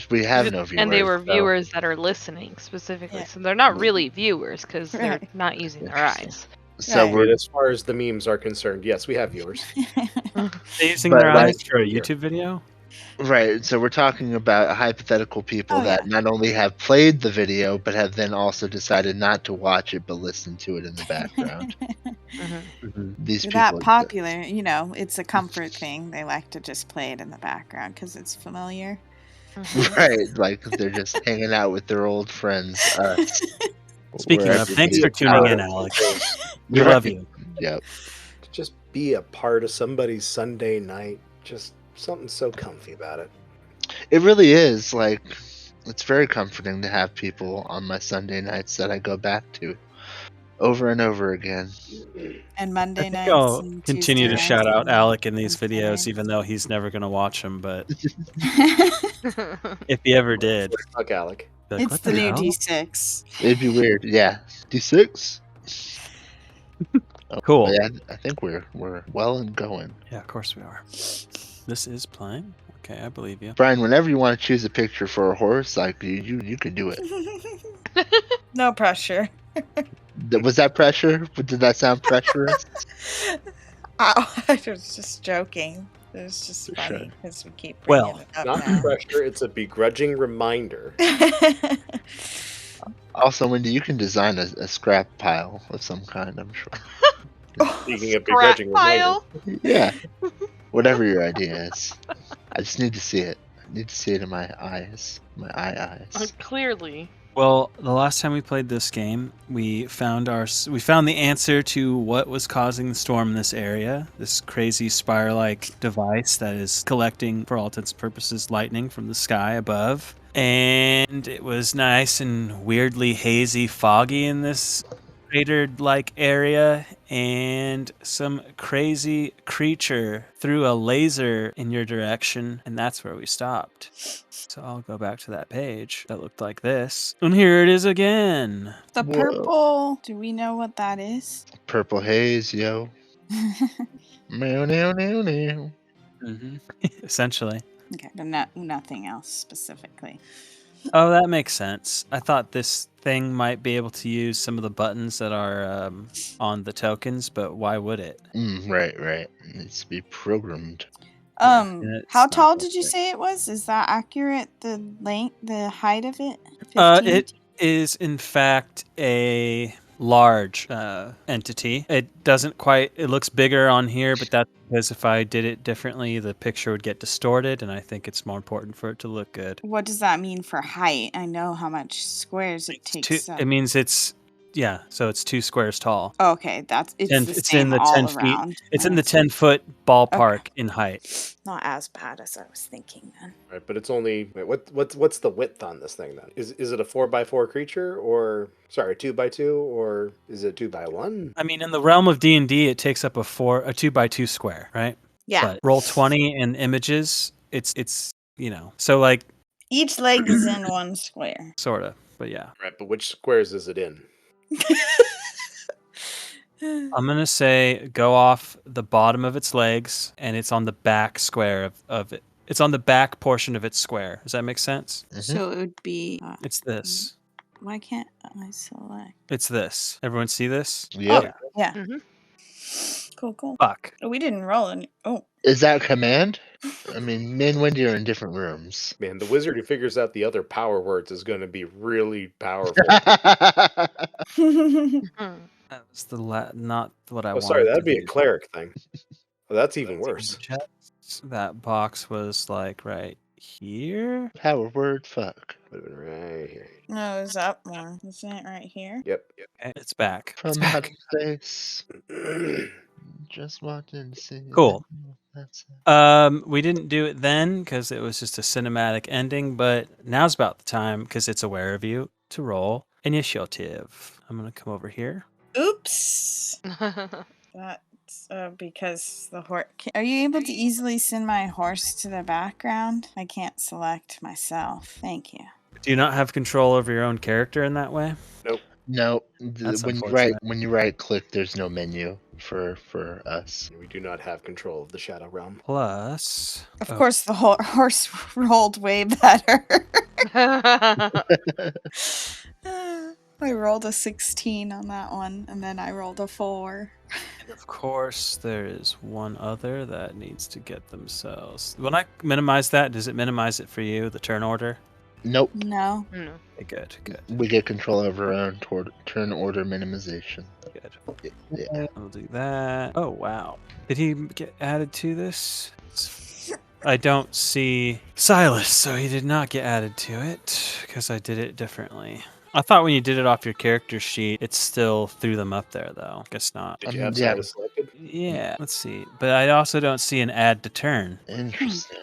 we have no viewers. And they were so- viewers that are listening specifically, Yeah. so they're not really viewers because they're Right. not using their eyes. So Right. we're As far as the memes are concerned, yes, we have viewers. They're using But, their like- eyes for a YouTube video? right. So we're talking about hypothetical people Oh, that yeah. not only have played the video, but have then also decided not to watch it, but listen to it in the background. These They're people that exist. popular, it's a comfort thing. They like to just play it in the background because it's familiar. Right, like they're just hanging out with their old friends. Speaking where of, thanks everything for is tuning out. in, Alex. We Right. love you. Yep. To just be a part of somebody's Sunday night, just something so comfy about it. It really is. Like, it's very comforting to have people on my Sunday nights that I go back to over and over again. And I Monday think nights. I'll and continue to Tuesday shout nights out and Alec in these Wednesday videos, nights. even though he's never going to watch them. But if he ever did, Fuck Alec. be like, It's what the new hell? D6. It'd be weird. Yeah. D6? Cool. Yeah, I think we're well and going. Yeah, of course we are. This is playing. Okay, I believe you. Brian, whenever you want to choose a picture for a horse, like you can do it. No pressure. Was that pressure? Did that sound pressurous? I was just joking. It was just For funny sure. because we keep Well, bringing it up Not now. pressure, it's a begrudging reminder. Also, Wendy, you can design a scrap pile of some kind, I'm sure. Speaking of Scrap begrudging pile. Yeah. Whatever your idea is. I just need to see it. I need to see it in my eyes. My eyes. Clearly. Well, the last time we played this game, we found the answer to what was causing the storm in this area. This crazy spire-like device that is collecting, for all intents and purposes, lightning from the sky above. And it was nice and weirdly hazy, foggy in this cratered-like area, and some crazy creature threw a laser in your direction, and that's where we stopped. So I'll go back to that page that looked like this. And here it is again. The Whoa. purple. Do we know what that is? Purple haze, yo. Meow, meow, meow, meow. Essentially. Okay, but nothing else specifically. Oh, that makes sense. I thought this thing might be able to use some of the buttons that are on the tokens, but why would it? Right. It needs to be programmed. it's How not tall that did you big. say it was? Is that accurate? The length, the height of it? It is, in fact, a large entity. It doesn't quite, it looks bigger on here, but that's because if I did it differently, the picture would get distorted, and I think it's more important for it to look good. What does that mean for height? I know how much squares it takes up. It means so it's 2 squares tall. Oh, okay, it's And the it's same in the all 10 feet. around. It's in the 10-foot ballpark in height. Not as bad as I was thinking then. Right, but it's only what's the width on this thing then? Is it a 4x4 creature, or sorry, 2x2, or is it 2x1? I mean, in the realm of D&D, it takes up a 2x2 square, right? Yeah. But roll 20 in images, it's so like Each leg is in one square. sort of, but yeah. Right, but which squares is it in? I'm going to say go off the bottom of its legs, and it's on the back square of it. It's on the back portion of its square. Does that make sense? So it would be. It's this. Why can't I select? It's this. Everyone see this? Yep. Yeah. Mhm. Cool. Fuck. Oh, we didn't roll any. Oh. Is that command? I mean, me and Wendy are in different rooms. Man, the wizard who figures out the other power words is going to be really powerful. That was not what I Oh, wanted. sorry, that'd to be a do. cleric thing. Well, that's even worse. That box was like right here. Power word, fuck. Would have been right here. No, it's up more. Isn't it right here? Yep. Okay, it's back. From It's back. outer space. Just walked in to see. Cool. That's it. We didn't do it then because it was just a cinematic ending, but now's about the time because it's aware of you to roll initiative. I'm gonna come over here. Oops. That's because the horse. Are you able to easily send my horse to the background? I can't select myself. Thank you. Do you not have control over your own character in that way? Nope. That's unfortunate. When you right click, there's no menu for us. We do not have control of the Shadow Realm. Plus, Of course, the horse rolled way better. I rolled a 16 on that one, and then I rolled a 4. and of course, there is one other that needs to get themselves. When I minimize that, does it minimize it for you, the turn order? Nope. No. No. Okay, good. We get control over our own turn order minimization. Good. Yeah. I'll do that. Oh, wow. Did he get added to this? I don't see Silas, so he did not get added to it because I did it differently. I thought when you did it off your character sheet, it still threw them up there, though. Guess not. Did you have Yeah. Silas selected? Yeah, let's see. But I also don't see an add to turn. Interesting.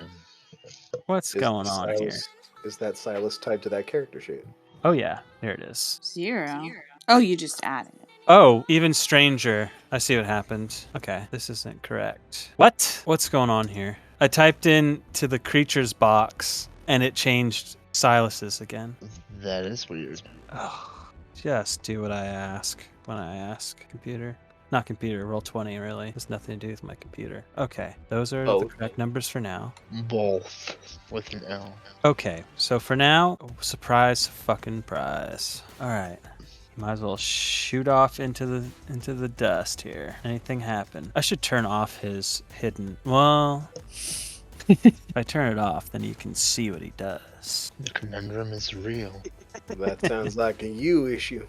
What's Is going on here? Silas- Is that Silas tied to that character sheet? Oh, yeah. There it is. 0. Oh, you just added it. Oh, even stranger. I see what happened. Okay, this isn't correct. What? What's going on here? I typed in to the creatures box and it changed Silas's again. That is weird. Oh, just do what I ask when I ask, computer. Not computer, roll 20 really. It has nothing to do with my computer. Okay, those are the Both. correct numbers for now. Both with an L. Okay, so for now, surprise fucking prize. All right. Might as well shoot off into the dust here. Anything happen? I should turn off his hidden. Well, if I turn it off, then you can see what he does. The conundrum is real. That sounds like a you issue.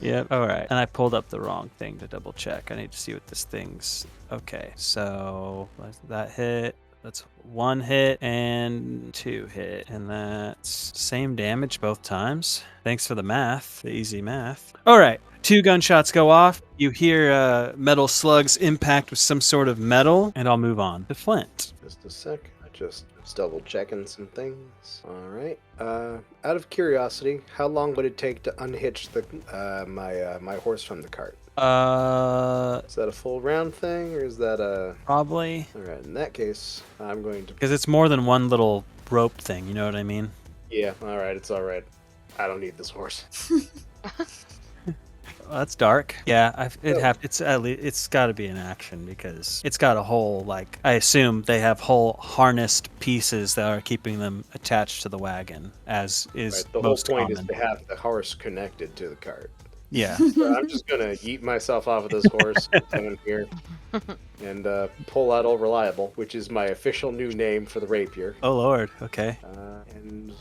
Yep. All right. And I pulled up the wrong thing to double check. I need to see what this thing's. Okay. So that hit. That's 1 hit and 2 hit. And that's same damage both times. Thanks for the math, the easy math. All right. 2 gunshots go off. You hear metal slugs impact with some sort of metal, and I'll move on to Flint. Just a sec. Just double checking some things. All right. Out of curiosity, how long would it take to unhitch the my horse from the cart? Is that a full round thing, or is that a... Probably. All right, in that case, I'm going to... Because it's more than one little rope thing, you know what I mean? Yeah, all right, it's all right. I don't need this horse. Well, that's dark. Yeah, it's got to be an action because it's got a whole, like, I assume they have whole harnessed pieces that are keeping them attached to the wagon, as is Right, the most whole point common. is to have the horse connected to the cart. Yeah. So I'm just gonna yeet myself off of this horse, come in here, and pull out All Reliable, which is my official new name for the rapier. Oh, Lord. Okay. And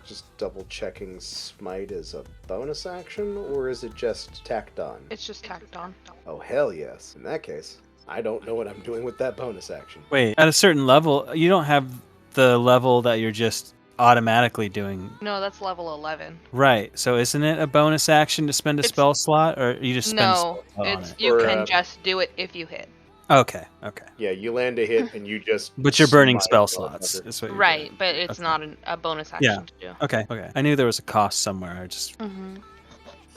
just double checking Smite is a bonus action, or is it just tacked on? It's just tacked on. Oh, hell yes. In that case, I don't know what I'm doing with that bonus action. Wait, at a certain level, you don't have the level that you're just automatically doing. No, that's level 11. Right. So isn't it a bonus action to spend a It's- spell slot, or you just spend a No, spell slot on it's it? you Or, can just do it if you hit. Okay. Yeah, you land a hit and you just... But you're burning smite spell all slots. cover. Is what you're Right, doing. but it's Okay. not a bonus action Yeah. to do. Okay. I knew there was a cost somewhere. I just. Mm-hmm.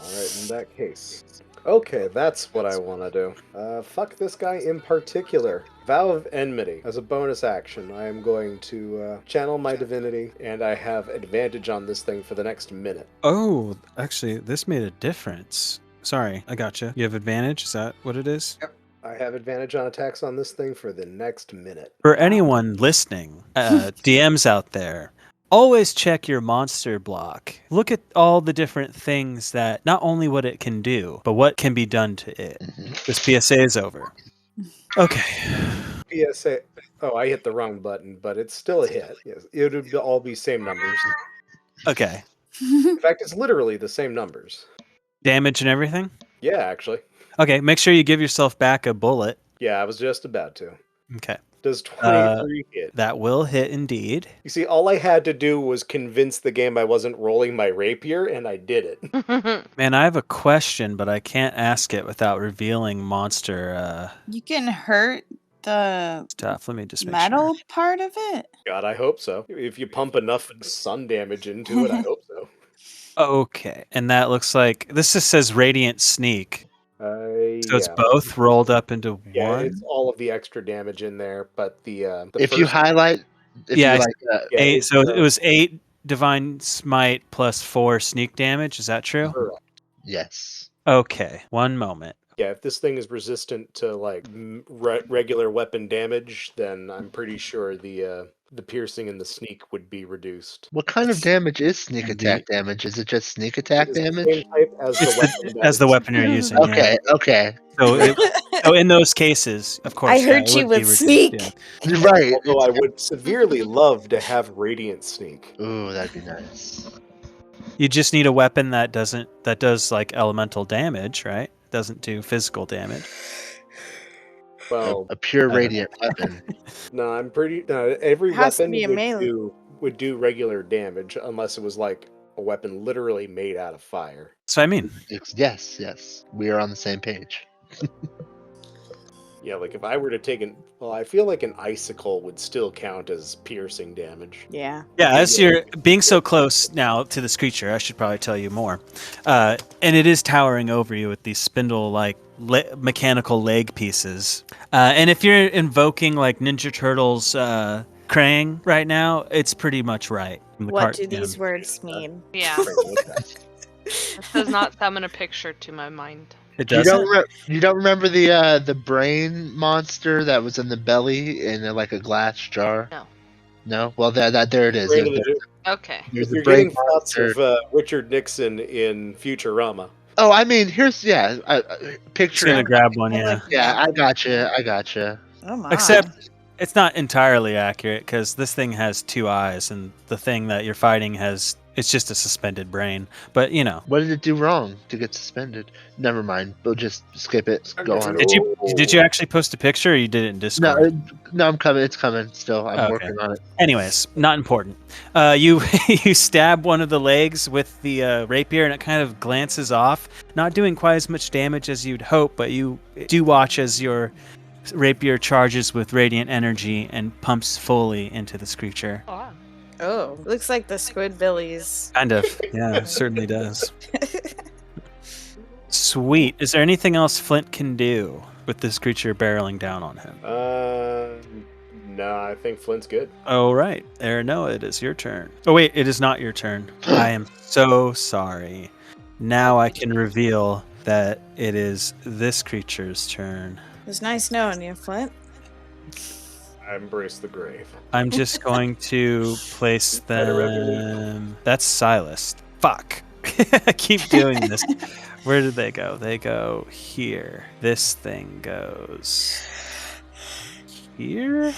Alright, in that case. Okay, that's what I want to do. Fuck this guy in particular. Vow of Enmity. As a bonus action, I am going to channel my divinity, and I have advantage on this thing for the next minute. Oh, actually, this made a difference. Sorry, I gotcha. You have advantage? Is that what it is? I have advantage on attacks on this thing for the next minute. For anyone listening, DMs out there, always check your monster block. Look at all the different things that not only what it can do, but what can be done to it. This PSA is over. Okay. PSA. Oh, I hit the wrong button, but it's still a hit. Yes, it would all be same numbers. Okay. In fact, it's literally the same numbers. Damage and everything? Yeah, actually. Okay, make sure you give yourself back a bullet. Yeah, I was just about to. Okay. Does 23 hit? That will hit indeed. You see, all I had to do was convince the game I wasn't rolling my rapier, and I did it. Man, I have a question, but I can't ask it without revealing monster You can hurt the stuff. Let me just make metal sure. part of it. God, I hope so. If you pump enough sun damage into it, I hope so. Okay, and that looks like this just says Radiant Sneak. So it's Yeah. both rolled up into Yeah, one. it's all of the extra damage in there, but the If you first- highlight, if Yeah, you I- like yeah, Eight. it's, So it was 8 divine smite plus 4 sneak damage. Is that true? correct. yes. Okay, one moment. Yeah, if this thing is resistant to like regular weapon damage, then I'm pretty sure the piercing and the sneak would be reduced. What kind of damage is sneak Indeed. attack damage? Is it just sneak It attack is the same damage? type as the It's weapon. as the weapon you're using. Okay, Yeah. okay. So in those cases, of course, I yeah, heard it you would be with reduced, sneak. yeah. You're right. Although I would severely love to have radiant sneak. Ooh, that'd be nice. You just need a weapon that does like elemental damage, right? Doesn't do physical damage. Well, A pure I don't radiant weapon. no, I'm pretty. No, every Has to weapon be a melee. would do regular damage unless it was like a weapon literally made out of fire. That's what I mean. Yes. We are on the same page. Yeah, like if I were to take I feel like an icicle would still count as piercing damage. Yeah. Yeah, as you're being so close now to this creature, I should probably tell you more. And it is towering over you with these spindle-like mechanical leg pieces. And if you're invoking like Ninja Turtles Krang right now, it's pretty much right. What do these words mean? Yeah. This does not summon a picture to my mind. It You doesn't? don't remember the brain monster that was in the belly in like a glass jar? No. No? Well, there it is. Okay. There's You're the brain getting thoughts monster. of Richard Nixon in Futurama. Oh, I mean, here's Just picture. gonna grab one, yeah. Yeah, I gotcha. Oh my. Except it's not entirely accurate because this thing has 2 eyes, and the thing that you're fighting it's just a suspended brain. But you know, What did it do wrong to get suspended? Never mind. We'll just skip it. Go on. did you actually post a picture, or you did it in Discord? No, I'm coming. It's coming. Still, I'm Okay. working on it. Anyways, not important. You you stab one of the legs with the rapier, and it kind of glances off, not doing quite as much damage as you'd hope. But you do watch as your rapier charges with radiant energy and pumps fully into this creature. Oh, wow. Oh, looks like the Squidbillies. Kind of, yeah, it certainly does. Sweet. Is there anything else Flint can do with this creature barreling down on him? No, I think Flint's good. Oh, right. Noah, it is your turn. Oh, wait, it is not your turn. I am so sorry. Now I can reveal that it is this creature's turn. It was nice knowing you, Flint. I embrace the grave. I'm just going to place them... That's Silas. Fuck. I keep doing this. Where did they go? They go here. This thing goes here?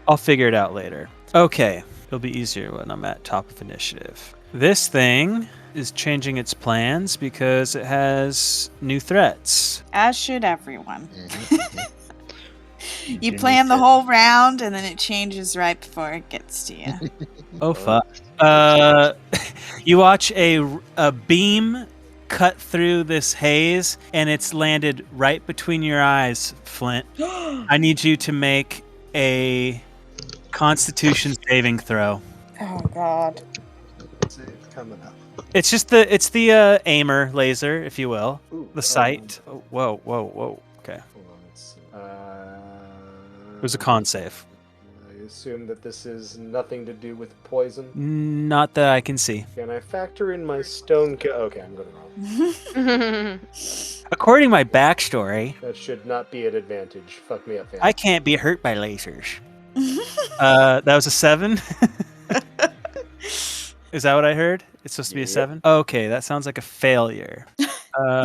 I'll figure it out later. Okay. It'll be easier when I'm at top of initiative. This thing is changing its plans because it has new threats. As should everyone. Mhm. You plan the whole round and then it changes right before it gets to you. Oh, fuck. You watch a beam cut through this haze, and it's landed right between your eyes, Flint. I need you to make a Constitution saving throw. Oh God. It's coming up. It's just the aimer laser, if you will, Ooh, the sight. Oh, whoa. Okay, Hold on, let's see. it was a con save. I assume that this is nothing to do with poison. Not that I can see. Can I factor in my stone? Okay, I'm going wrong. According to my backstory, That should not be an advantage. Fuck me up, fam. I can't be hurt by lasers. That was a 7. Is that what I heard? It's supposed to be a Yep. 7? Okay, that sounds like a failure. You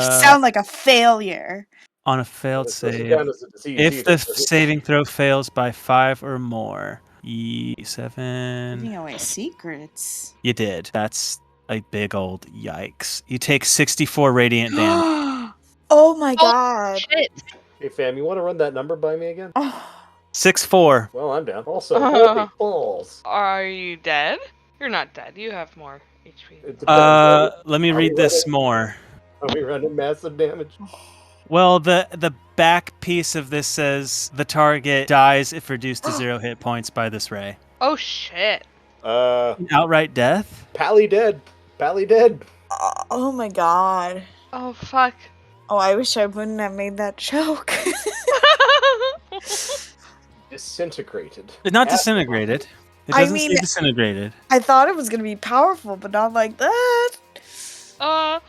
sound like a failure. On a failed This doesn't save. count as a disease If either, the does it? saving throw fails by 5 or more. Giving 7. away secrets. You did. That's a big old yikes. You take 64 radiant damage. Oh my God. Shit. Hey, fam, you want to run that number by me again? Oh. 6-4. Well, I'm down. Also, holy balls. Are you dead? You're not dead. You have more HP. It depends. Let me Are we read this ready? more. Are we running massive damage? Well, the back piece of this says the target dies if reduced to 0 hit points by this ray. Oh shit. Outright death? Pally dead. Pally dead. Oh my God. Oh fuck. Oh, I wish I wouldn't have made that joke. Disintegrated. Not disintegrated. It I doesn't mean- say disintegrated. I thought it was gonna be powerful, but not like that.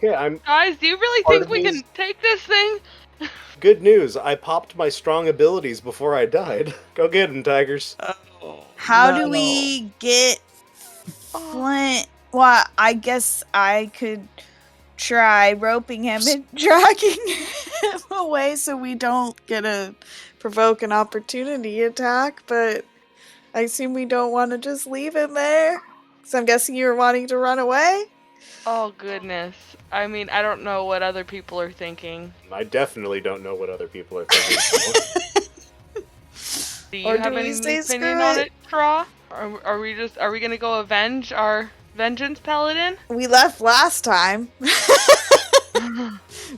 Okay, Guys, do you really Part think of we me can is- take this thing? Good news. I popped my strong abilities before I died. Go get him, Tigers. Oh, How no. do we get Oh. Flint? Well, I guess I could try roping him and dragging him away so we don't get a provoke an opportunity attack, but I assume we don't want to just leave him there. So I'm guessing you were wanting to run away? Oh, goodness. I mean, I don't know what other people are thinking. I definitely don't know what other people are thinking. Do Or you do have we any say opinion screw on it? it, Tra? Are we gonna go avenge our vengeance paladin? We left last time.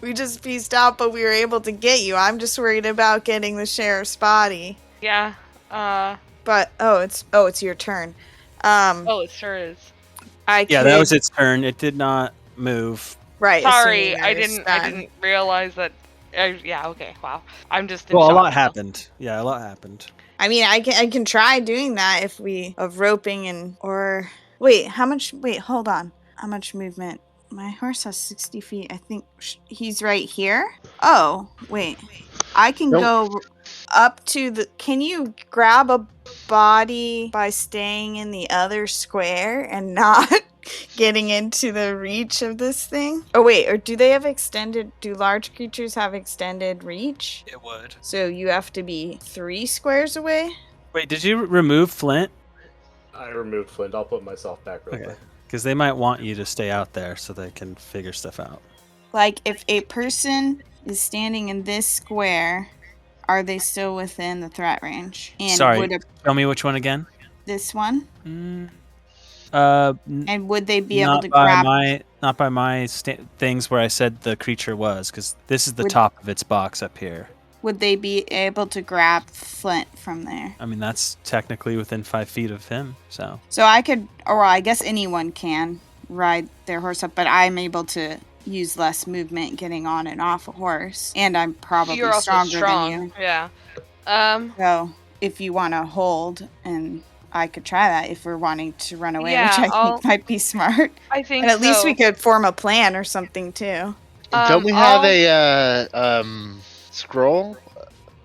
We just pieced out, but we were able to get you. I'm just worried about getting the sheriff's body. Yeah. But it's your turn. Oh, it sure is. Yeah, that was its turn. It did not move. right. Sorry, assuming I there's didn't none. realize that. Yeah. Okay. Wow. I'm just in Well, a shock lot now. happened. Yeah, a lot happened. I mean, I can try doing that if we of roping and or wait, how much? Wait, hold on. How much movement? My horse has 60 feet. I think he's right here. Oh, wait. I can Nope. go up to the. Can you grab a body by staying in the other square and not getting into the reach of this thing? Oh, wait. Or do they have extended? Do large creatures have extended reach? It would. So you have to be 3 squares away? Wait, did you remove Flint? I removed Flint. I'll put myself back real Okay. quick. Because they might want you to stay out there so they can figure stuff out. Like, if a person is standing in this square, are they still within the threat range? And Sorry, would tell me which one again? this one? And would they be able to grab? Not by my things where I said the creature was, because this is the top of its box up here. Would they be able to grab Flint from there? I mean, that's technically within 5 feet of him, so. So I could, or I guess anyone can ride their horse up, but I'm able to use less movement getting on and off a horse, and I'm probably You're also stronger strong. than you. Yeah. So if you want to hold, and I could try that if we're wanting to run away, Yeah, which I think might be smart. I think. And at least so. we could form a plan or something too. Don't we have a scroll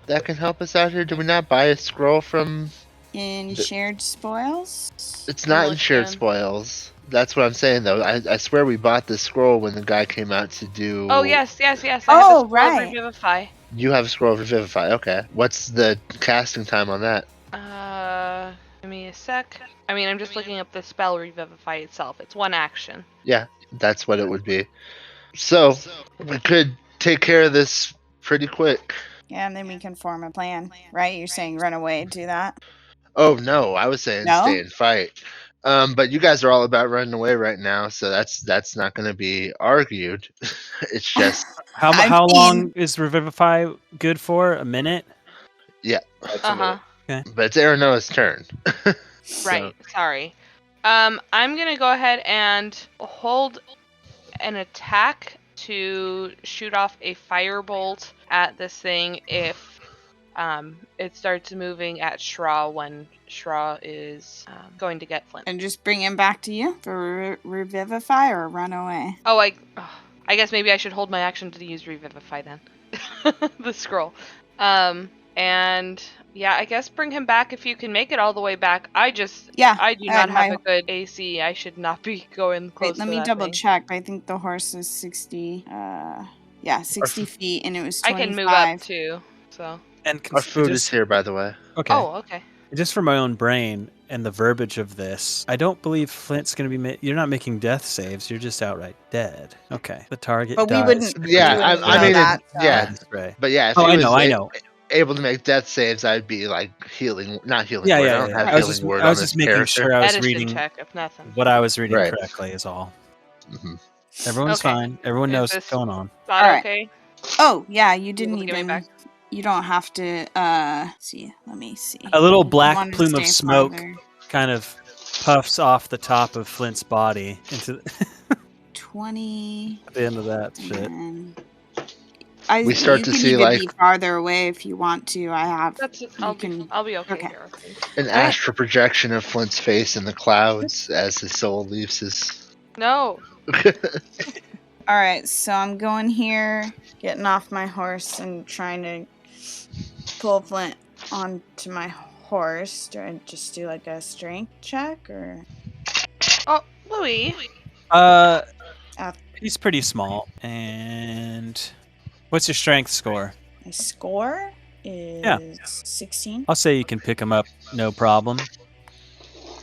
that can help us out here? Did we not buy a scroll from? In shared spoils? It's not in Look, shared man. spoils. That's what I'm saying, though. I swear we bought this scroll when the guy came out to do. Oh yes. I Oh, have the scroll of right. Revivify. You have a scroll of Revivify. Okay. What's the casting time on that? Give me a sec. I mean, I'm just looking up the spell Revivify itself. It's 1 action. Yeah, that's what it would be. So we could take care of this pretty quick. Yeah, and then we can form a plan, right? You're saying run away and do that? Oh no, I was saying No? stay and fight. But you guys are all about running away right now, so that's not going to be argued. It's just How long is Revivify good for? A minute? That's a minute. but it's Aranoa's turn. So- Right. Sorry. I'm gonna go ahead and hold an attack to shoot off a firebolt at this thing if it starts moving at Shra when Shra is going to get Flint. And just bring him back to you for revivify or run away? Oh, I guess maybe I should hold my action to use Revivify then. The scroll. And yeah, I guess bring him back if you can make it all the way back. I do not have a good AC. I should not be going close Wait, let to me that double thing. check. I think the horse is 60. 60 feet, and it was 25. I can move up too. So. And Our food is here, by the way. Okay. Oh, okay. Just for my own brain and the verbiage of this, I don't believe Flint's going to be. You're not making death saves. You're just outright dead. Okay. The target. But we dies. wouldn't. Yeah, we wouldn't I know mean, that, so. yeah. That's right. But yeah, if Oh, he I was know. able to make death saves, I'd be like not healing Yeah, word. yeah, I don't yeah. have I was healing just, word I was on just this making character. sure I was Medicine reading check, if nothing. what I was reading Right. correctly is all. Mhm. Everyone's Okay. fine. Everyone Is knows this- what's going on. Is that Alright. okay? Oh, yeah, you able didn't to get me even. back? You don't have to. See, let me see. A little If you black wanted to plume of stay smoke farther. kind of puffs off the top of Flint's body into 20. the end of that shit. And We start you to can see, even like- be farther away if you want to. I have. I'll can- be okay, okay. here. I think. An astral projection of Flint's face in the clouds as his soul leaves his. No. All right, so I'm going here, getting off my horse, and trying to pull Flint onto my horse. Do I just do like a strength check or? Oh, Louis. Uh, Uh, he's pretty small. And what's your strength score? my score is 16. I'll say you can pick him up, no problem.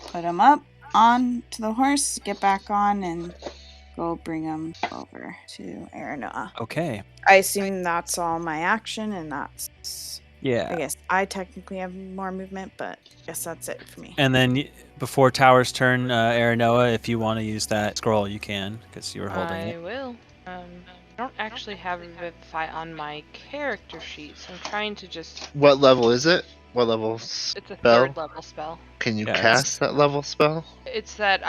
Put him up on to the horse, get back on, and go bring him over to Aranoa. Okay. I assume that's all my action, and that's. Yeah. I guess I technically have more movement, but I guess that's it for me. And then before Tower's turn, Aranoa, if you want to use that scroll, you can, because you were holding I it. will. I don't actually have Revivify on my character sheet, so I'm trying to just. What level is it? What level It's a spell? 3rd level spell. Can you Yeah, it's- cast that level spell? It's that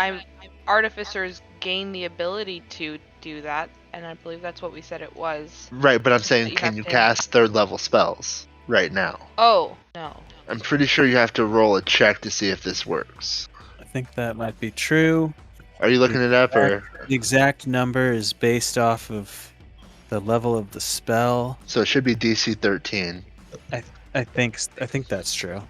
artificers gain the ability to do that, and I believe that's what we said it was. Right, but I'm saying, You can have you to- cast 3rd level spells right now? Oh, no. I'm pretty sure you have to roll a check to see if this works. I think that might be true. Are you looking it up, or The exact number is based off of the level of the spell. so it should be DC 13? I think that's true.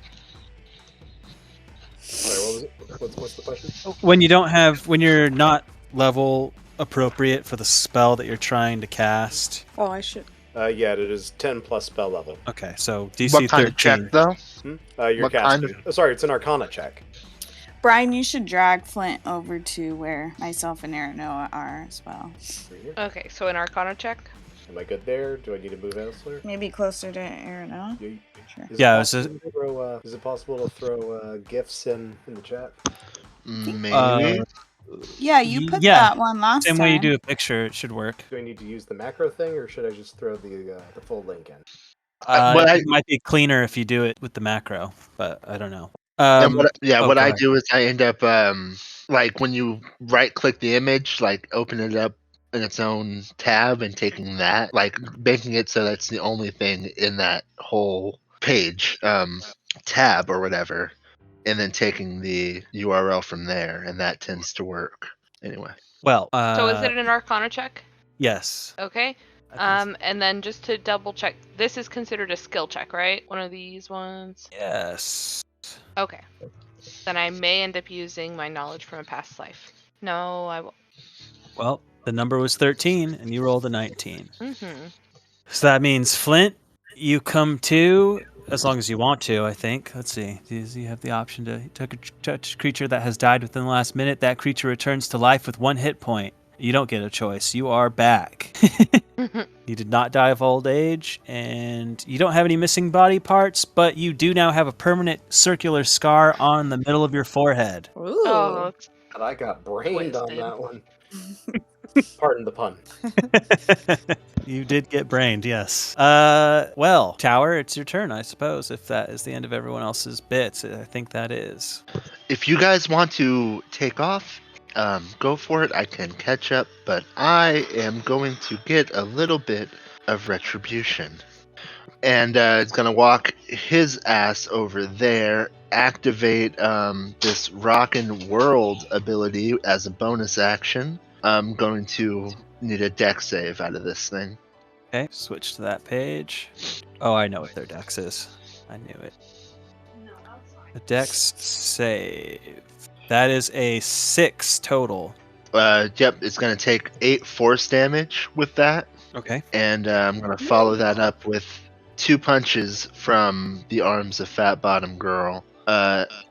Sorry, what was it? What's the question? When you're not level appropriate for the spell that you're trying to cast. Oh, I should. Yeah, it is 10 plus spell level. Okay, so DC What kind 13. of check, though? You're What kind casting. Sorry, it's an Arcana check. Brian, you should drag Flint over to where myself and Aranoa are as well. Right here. Okay, so an Arcana check? Am I good there? Do I need to move elsewhere? Maybe closer to Aranoa. Yeah. Sure. Yeah, it was Is it possible to throw gifts in the chat? Maybe. Yeah, you put Yeah, that one last Same time. way you do a picture, it should work. Do I need to use the macro thing, or should I just throw the full link in? It might be cleaner if you do it with the macro, but I don't know. And what go I ahead. do is I end up like when you right click the image, like open it up in its own tab and taking that, like making it so that's the only thing in that whole page tab or whatever, and then taking the URL from there, and that tends to work anyway. Well, So is it an Arcana check? yes. Okay. And then just to double check, this is considered a skill check, right? One of these ones? Yes. Okay. Then I may end up using my knowledge from a past life. No, I won't. Well, the number was 13, and you rolled a 19. Mm-hmm. So that means Flint, you come to, as long as you want to, I think. Let's see. You have the option to touch a creature that has died within the last minute. That creature returns to life with 1 hit point. You don't get a choice. You are back. You did not die of old age, and you don't have any missing body parts, but you do now have a permanent circular scar on the middle of your forehead. Ooh. Oh, it's But I got brained on Twisted. that one. Pardon the pun. You did get brained, yes. Well, Tower, it's your turn, I suppose, if that is the end of everyone else's bits. I think that is. If you guys want to take off, go for it. I can catch up, but I am going to get a little bit of retribution. And it's going to walk his ass over there, activate this Rockin' World ability as a bonus action. I'm going to need a dex save out of this thing. Okay, switch to that page. Oh, I know what their dex is. I knew it. The dex save. That is a 6 total. Yep, it's going to take 8 force damage with that. Okay. And I'm going to follow that up with 2 punches from the arms of Fat Bottom Girl,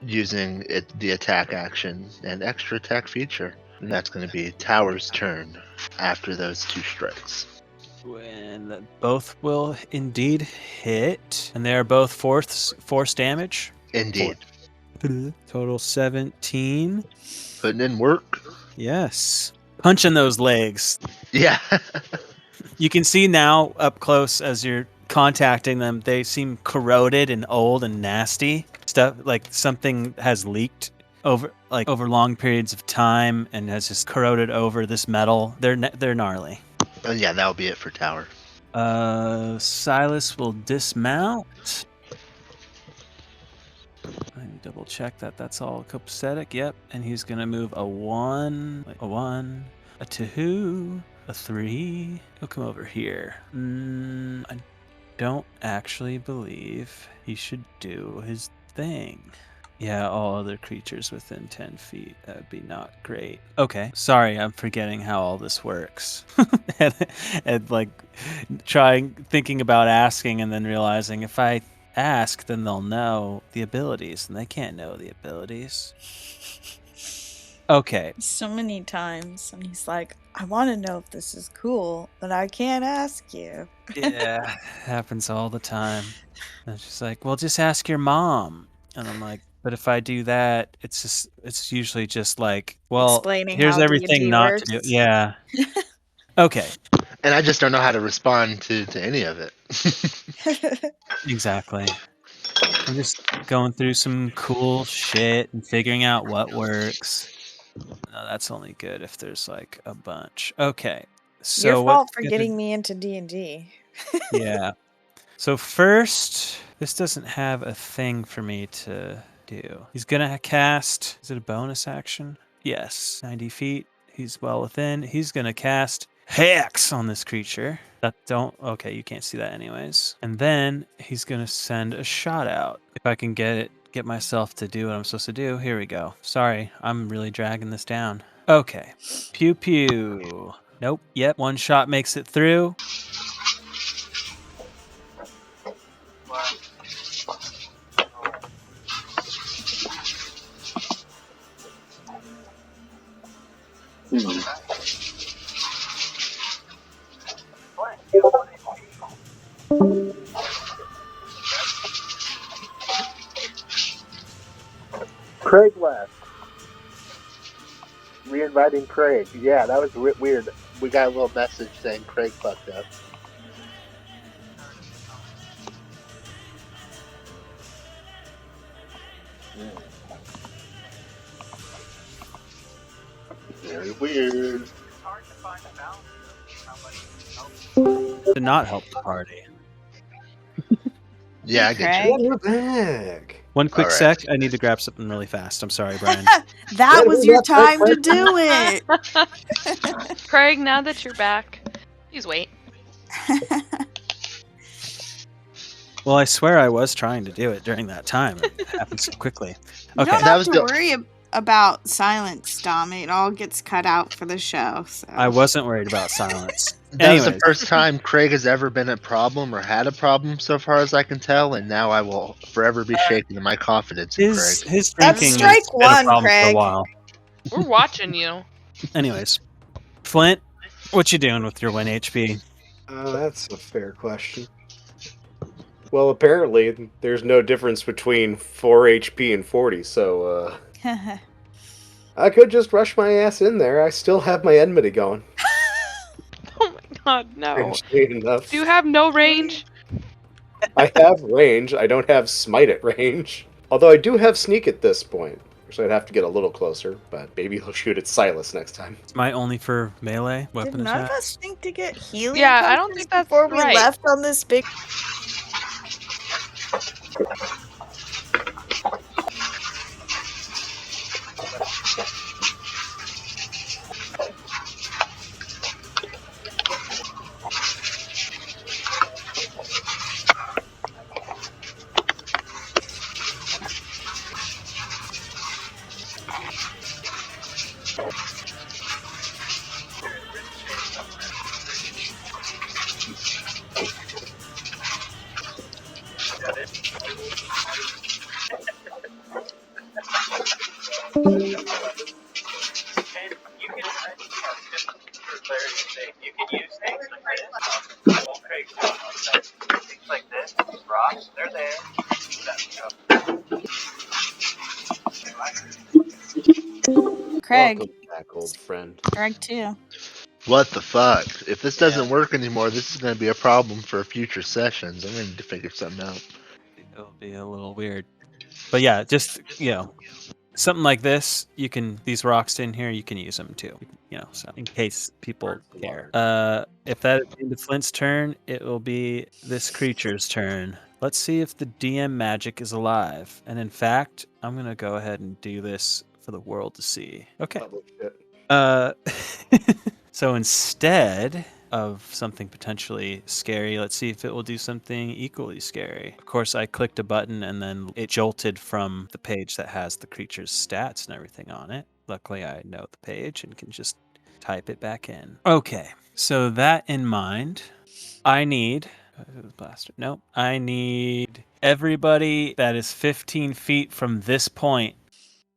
using the attack action and extra attack feature. And that's going to be Tower's turn after those 2 strikes. And both will indeed hit. And they are both force damage. Indeed. Total 17. Putting in work. Yes. Punching those legs. Yeah. You can see now up close as you're contacting them, they seem corroded and old and nasty. Stuff like something has leaked over long periods of time and has just corroded over this metal. They're gnarly. Yeah, that'll be it for Tower. Silas will dismount. Let me double check that that's all copacetic. Yep, and he's gonna move a 1, a 2, a 3. He'll come over here. I don't actually believe he should do his thing. Yeah, all other creatures within 10 feet. That would be not great. Okay, sorry, I'm forgetting how all this works. and like thinking about asking and then realizing if I ask, then they'll know the abilities, and they can't know the abilities. Okay. So many times, and he's like, I want to know if this is cool, but I can't ask you. Yeah, happens all the time. And she's like, well, just ask your mom. And I'm like, but if I do that, it's usually just like, well, Explaining here's how everything D&D not to do. works. Yeah. Okay. And I just don't know how to respond to any of it. Exactly. I'm just going through some cool shit and figuring out what works. No, that's only good if there's like a bunch. Okay. So Your fault what's for gonna- getting me into D&D. Yeah. So first, this doesn't have a thing for me to do. He's gonna cast. Is it a bonus action? Yes. 90 feet. He's well within. He's gonna cast Hex on this creature. Okay, you can't see that anyways. And then he's gonna send a shot out. If I can get myself to do what I'm supposed to do. Here we go. Sorry, I'm really dragging this down. Okay. Pew pew. Nope. Yep. One shot makes it through. Craig left. Reinviting Craig. Yeah, that was weird. We got a little message saying Craig fucked up. Very weird. To not help the party. Yeah, I get Craig? you. Yeah, you're back. One quick All right. sec. I need to grab something really fast. I'm sorry, Brian. That was your That's that time to do it. Craig, now that you're back, please wait. Well, I swear I was trying to do it during that time. It happened so quickly. You Okay. don't That have was to the- worry about silence, Dom. It all gets cut out for the show. So. I wasn't worried about silence. That was the Anyways, first time Craig has ever been a problem or had a problem, so far as I can tell, and now I will forever be shaken in my confidence in his Craig. his That's drinking strike has been a one, problem for a Craig. while. We're watching you. Anyways, Flint, what you doing with your 1 HP? That's a fair question. Well, apparently there's no difference between 4 HP and 40, so I could just rush my ass in there. I still have my enmity going. Oh my god, no. Strangely enough. Do you have no range? I have range. I don't have smite at range. Although I do have sneak at this point. So I'd have to get a little closer, but maybe he'll shoot at Silas next time. It's my only for melee Did weapon none of attack. us think to get healing? Yeah, I don't potions think that's before we right. left on this big. Craig, Welcome back, old friend. Craig too. What the fuck? If this doesn't work anymore, this is going to be a problem for future sessions. I'm going to need to figure something out. It'll be a little weird. But yeah, just, something like this, these rocks in here, you can use them too. So in case people care. If that is the end of Flint's turn, it will be this creature's turn. Let's see if the DM magic is alive. And in fact, I'm going to go ahead and do this for the world to see. Okay. Oh, shit. So instead of something potentially scary, let's see if it will do something equally scary. Of course, I clicked a button and then it jolted from the page that has the creature's stats and everything on it. Luckily, I know the page and can just type it back in. Okay, so that in mind, I need... Blaster. Nope. I need everybody that is 15 feet from this point.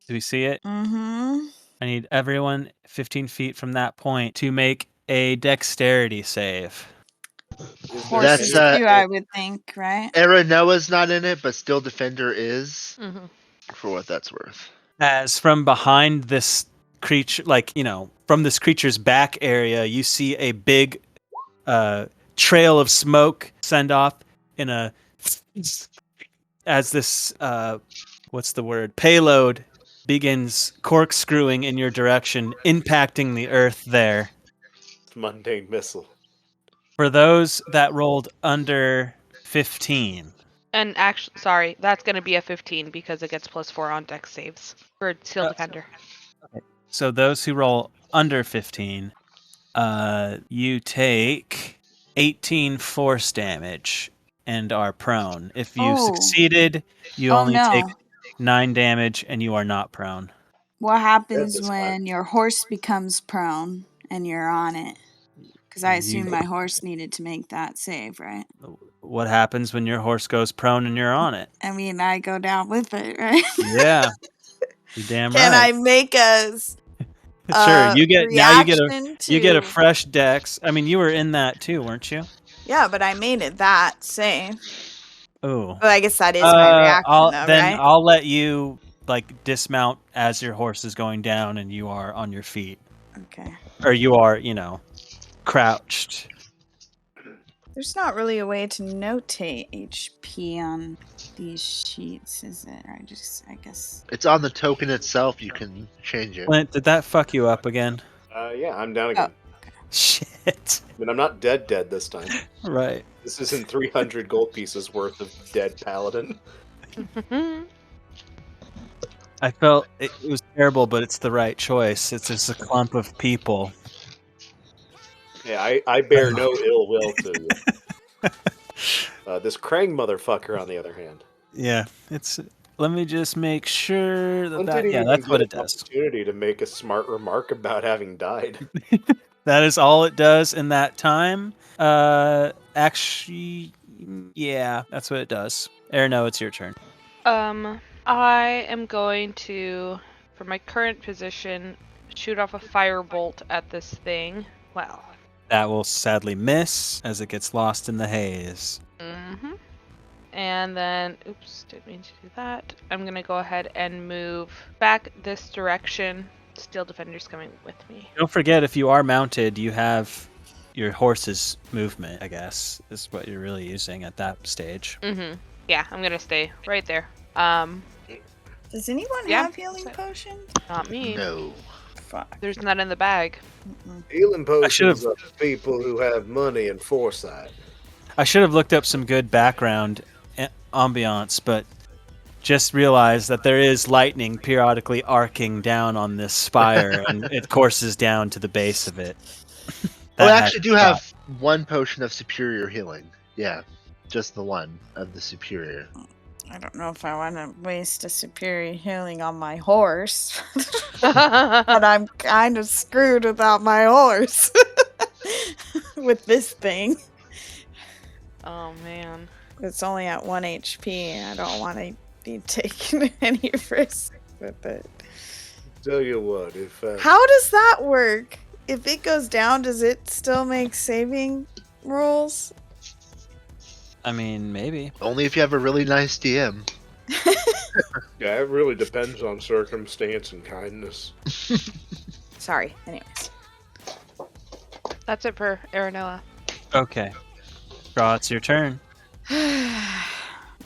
Do we see it? Mm-hmm. I need everyone 15 feet from that point to make a dexterity save. Is there Horses That's, too, I would think, right? Aranoa's not in it, but still Defender is, Mhm. for what that's worth. As from behind this creature, from this creature's back area, you see a big trail of smoke send off in a... as this, payload begins corkscrewing in your direction, impacting the earth there. mundane missile? For those that rolled under 15. And actually, sorry, that's going to be a 15 because it gets +4 on dex saves for Steel Defender. So those who roll under 15, you take 18 force damage and are prone. If you succeeded, you only take 9 damage and you are not prone. What happens Goodness, when your horse becomes prone and you're on it? Because I assume my horse needed to make that save, right? What happens when your horse goes prone and you're on it? I mean, I go down with it, right? Yeah, you damn Can right. I make a Sure, you get a to... fresh dex. I mean, you were in that too, weren't you? Yeah, but I made it that save. Oh. But I guess that is my reaction, right? I'll let you dismount as your horse is going down and you are on your feet. Okay. Or you are, crouched. There's not really a way to notate HP on these sheets, is it? Or I guess. It's on the token itself. You can change it. Clint, did that fuck you up again? Yeah, I'm down again. Shit. I mean, I'm not dead this time. Right. This isn't 300 gold pieces worth of dead paladin. I felt it was terrible, but it's the right choice. It's just a clump of people. Yeah, I bear no ill will to you. This Krang motherfucker, on the other hand. Yeah, it's... Let me just make sure Didn't that's even what get it an does. Opportunity to make a smart remark about having died. That is all it does in that time. Actually, yeah, that's what it does. Erno, it's your turn. I am going to, for my current position, shoot off a firebolt at this thing. Well. That will sadly miss as it gets lost in the haze. Mm-hmm. And then, oops, didn't mean to do that. I'm going to go ahead and move back this direction. Steel Defender's coming with me. Don't forget, if you are mounted, you have your horse's movement, I guess, is what you're really using at that stage. Mm-hmm. Yeah, I'm going to stay right there. Does anyone have healing potions? Not me. No. Fuck. There's none in the bag. Healing potions should've- are for people who have money and foresight. I should have looked up some good background ambiance, but just realized that there is lightning periodically arcing down on this spire, and it courses down to the base of it. I actually do have one potion of superior healing. Yeah, just the one of the superior. I don't know if I want to waste a superior healing on my horse. But I'm kind of screwed without my horse. With this thing. Oh, man. It's only at 1 HP. I don't want to be taking any risk with it. Tell you what, if How does that work? If it goes down, does it still make saving rules? I mean, maybe. Only if you have a really nice DM. yeah, it really depends on circumstance and kindness. Sorry. Anyways. That's it for Aranoa. Okay. Draw, it's your turn. Damn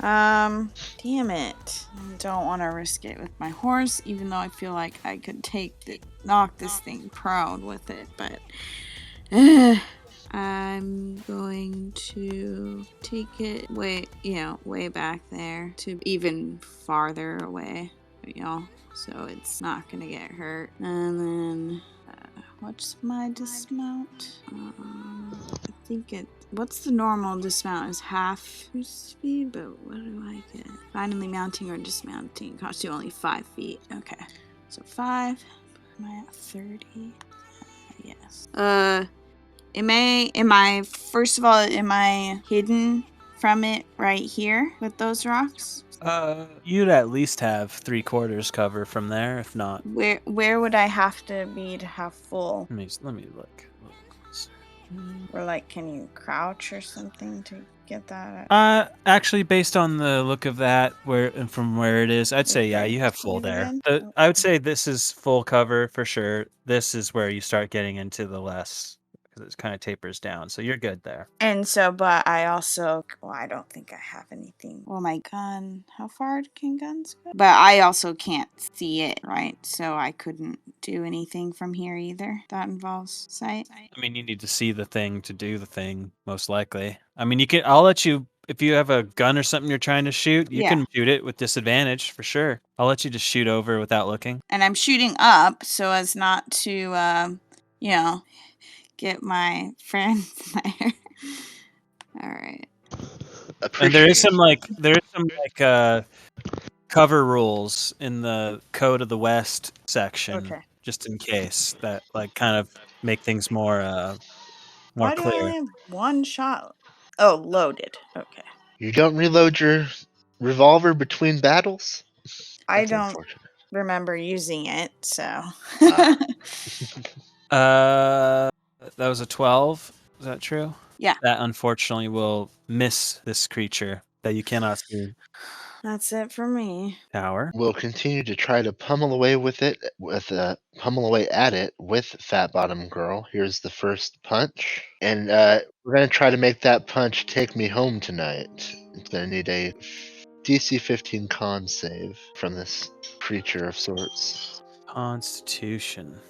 it. I don't want to risk it with my horse, even though I feel like I could knock this thing prone with it, but I'm going to take it way back there to even farther away, so it's not gonna get hurt. And then What's my dismount? I think it. What's the normal dismount? Is half your speed, but what do I get? Finally mounting or dismounting costs you only 5 feet. Okay, so 5. Am I at 30? Yes. Am I first of all, am I hidden from it right here with those rocks? You'd at least have 3/4 cover from there, if not. Where would I have to be to have full? Let me look. Or like, can you crouch or something to get that? Actually, based on the look of that, from where it is, I'd say you have full there. I would say this is full cover for sure. This is where you start getting into the less, because it kind of tapers down. So you're good there. And so, but I also, well, I don't think I have anything. Well, my gun, how far can guns go? But I also can't see it, right? So I couldn't do anything from here either. That involves sight. I mean, you need to see the thing to do the thing, most likely. I mean, I'll let you, if you have a gun or something you're trying to shoot, you can shoot it with disadvantage for sure. I'll let you just shoot over without looking. And I'm shooting up so as not to, get my friends there. All right. And there is some cover rules in the Code of the West section, just in case that kind of make things more Why clear. do I only have one shot? Oh, loaded. Okay. You don't reload your revolver between battles? I don't remember using it, so. That was a 12. Is that true? Yeah. That unfortunately will miss this creature that you cannot see. That's it for me. Tower. We'll continue to try to pummel away at it with Fat Bottom Girl. Here's the first punch, and we're gonna try to make that punch take me home tonight. It's gonna need a DC 15 con save from this creature of sorts. Constitution.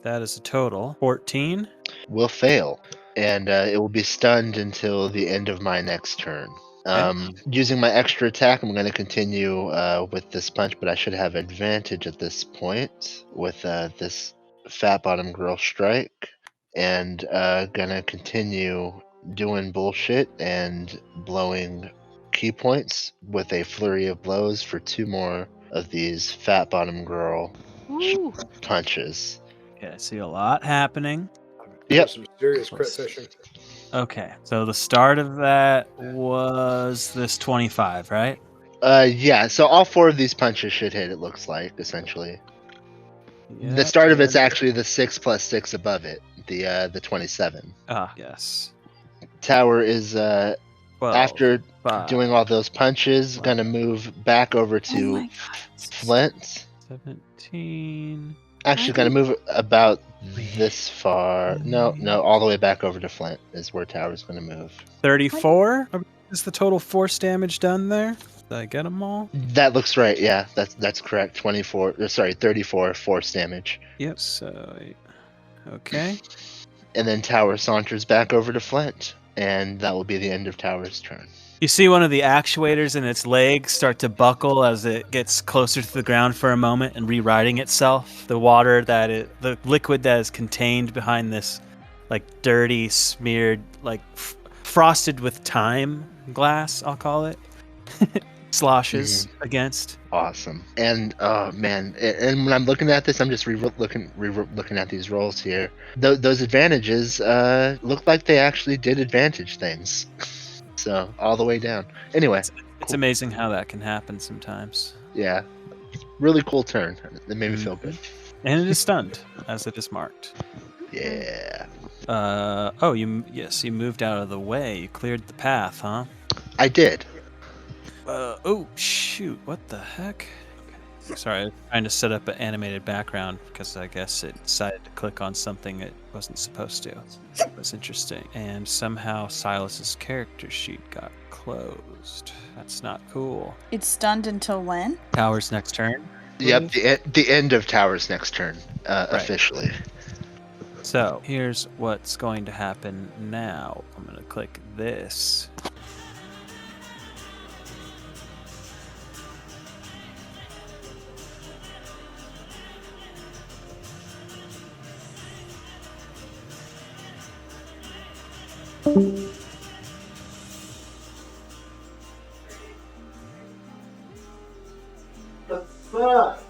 That is a total 14. Will fail, and it will be stunned until the end of my next turn. Using my extra attack, I'm going to continue with this punch, but I should have advantage at this point with this Fat Bottom Girl strike, and gonna continue doing bullshit and blowing key points with a flurry of blows for 2 more of these Fat Bottom Girl punches. Okay, I see a lot happening. Yep. Some serious crit fishing. Okay, so the start of that was this 25, right? Yeah, so all 4 of these punches should hit, it looks like, essentially. Yep. The start of it's actually the 6 plus 6 above it, the 27. Ah, yes. Tower is 12, after 5, doing all those punches, gonna move back over to Flint. 17. Actually, gonna move about this far. No, all the way back over to Flint is where Tower's gonna move. 34 is the total force damage done there. Did I get them all? That looks right. Yeah, that's correct. 34 force damage. Yep. So, okay. And then Tower saunters back over to Flint, and that will be the end of Tower's turn. You see one of the actuators in its legs start to buckle as it gets closer to the ground for a moment and rewriting itself. The liquid that is contained behind this, dirty, smeared, frosted with time glass, I'll call it, sloshes against. Awesome. And oh man, and when I'm looking at this, I'm just looking at these rolls here. Those advantages look like they actually did advantage things. So all the way down. Anyway, it's amazing how that can happen sometimes. Yeah, really cool turn. It made me feel good. And it is stunned as it is marked. Yeah. You moved out of the way. You cleared the path, huh? I did. Oh shoot! What the heck? Sorry, I was trying to set up an animated background because I guess it decided to click on something it wasn't supposed to. That's interesting. And somehow Silas's character sheet got closed. That's not cool. It's stunned until when? Tower's next turn. Yep, the end of Tower's next turn, officially. So here's what's going to happen now. I'm going to click this. The fuck?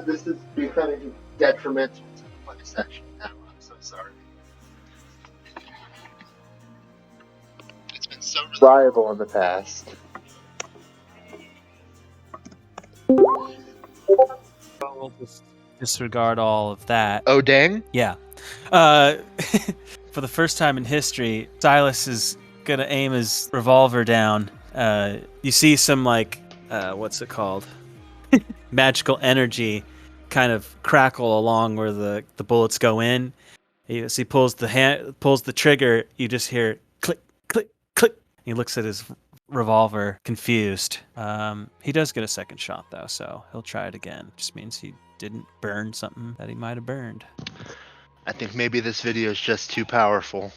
This is becoming detrimental to the play session now. I'm so sorry. It's been so reliable in the past. We'll just disregard all of that. Oh, dang? Yeah. For the first time in history, Silas is gonna aim his revolver down. You see some what's it called? Magical energy kind of crackle along where the bullets go in. As he pulls the trigger, you just hear click, click, click. He looks at his revolver, confused. He does get a second shot though, so he'll try it again. Just means he didn't burn something that he might have burned. I think maybe this video is just too powerful.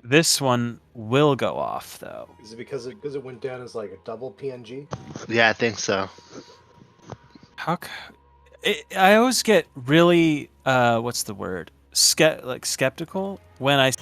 This one will go off though. Is it because it went down as like a double PNG? Yeah, I think so. I always get really what's the word? Skeptical when I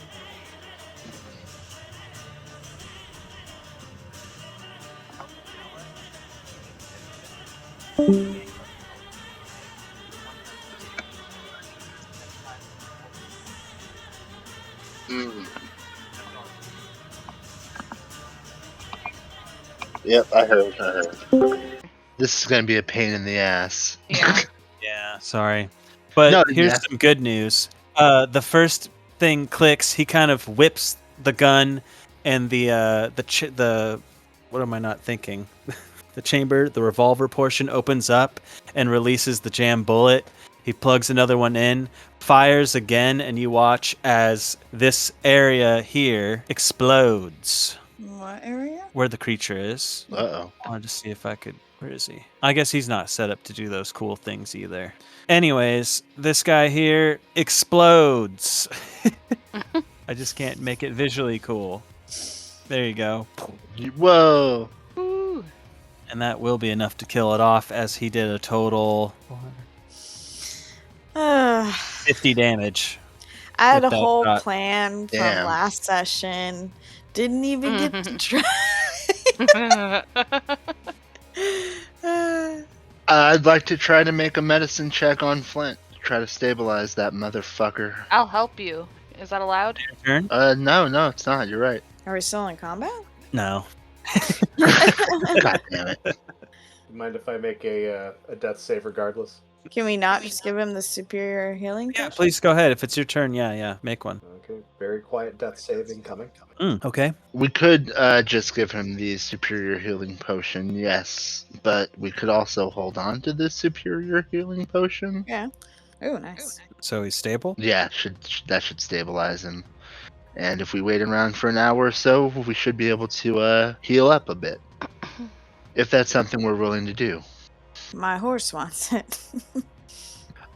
Yep, I heard. This is gonna be a pain in the ass. Yeah. Yeah, sorry. But No, here's yeah. some good news. The first thing clicks, he kind of whips the gun, and the what am I not thinking? The chamber, the revolver portion opens up and releases the jam bullet. He plugs another one in, fires again, and you watch as this area here explodes. What area? Where the creature is. Uh-oh. I wanted to see if I could... Where is he? I guess he's not set up to do those cool things either. Anyways, this guy here explodes. I just can't make it visually cool. There you go. Whoa. Ooh. And that will be enough to kill it off, as he did a total 50 damage. I had a With that whole shot. plan from Damn. last session. Didn't even get to try. I'd like to try to make a medicine check on Flint. Try to stabilize that motherfucker. I'll help you. Is that allowed? Your turn? No, it's not. You're right. Are we still in combat? No. God damn it. You mind if I make a death save regardless? Can we not just give him the superior healing? Yeah, potion? please go ahead. If it's your turn, yeah, make one. Okay, very quiet death save incoming. Okay. We could just give him the superior healing potion, yes, but we could also hold on to the superior healing potion. Yeah. Oh, nice. So he's stable? Yeah, that should stabilize him. And if we wait around for an hour or so, we should be able to heal up a bit. If that's something we're willing to do. My horse wants it.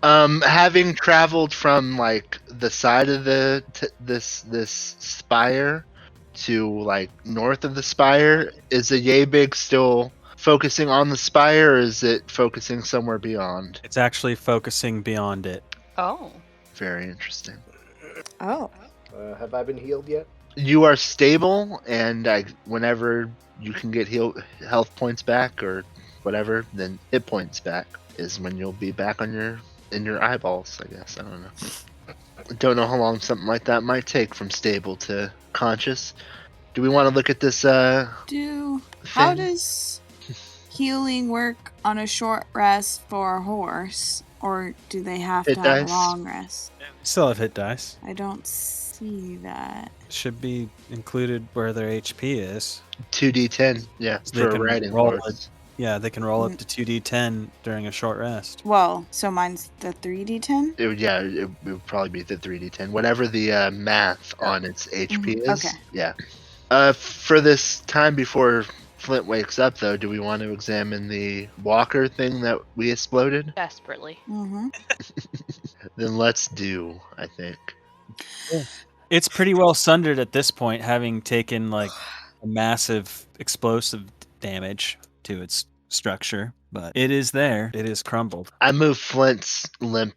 Having traveled from like the side of this spire to like north of the spire, is the Yabig still focusing on the spire, or is it focusing somewhere beyond? It's actually focusing beyond it. Oh. Very interesting. Oh. Have I been healed yet? You are stable, and whenever you can get health points back or whatever, then hit points back is when you'll be back on in your eyeballs, I guess. I don't know. Don't know how long something like that might take from stable to conscious. Do we want to look at this How thing? does healing work on a short rest for a horse? Or do they have Hit to have dice? a long rest? Still have hit dice. I don't see that. Should be included where their HP is. 2d10, yeah, So they for a can riding roll horse. Yeah, they can roll up to 2d10 during a short rest. Well, so mine's the 3d10? It would probably be the 3d10. Whatever the math on its HP is. Okay. Yeah. For this time before Flint wakes up, though, do we want to examine the walker thing that we exploded? Desperately. Mm-hmm. Then let's do, I think. It's pretty well sundered at this point, having taken like a massive explosive damage to its structure. But it is there. It is crumbled. I move Flint's limp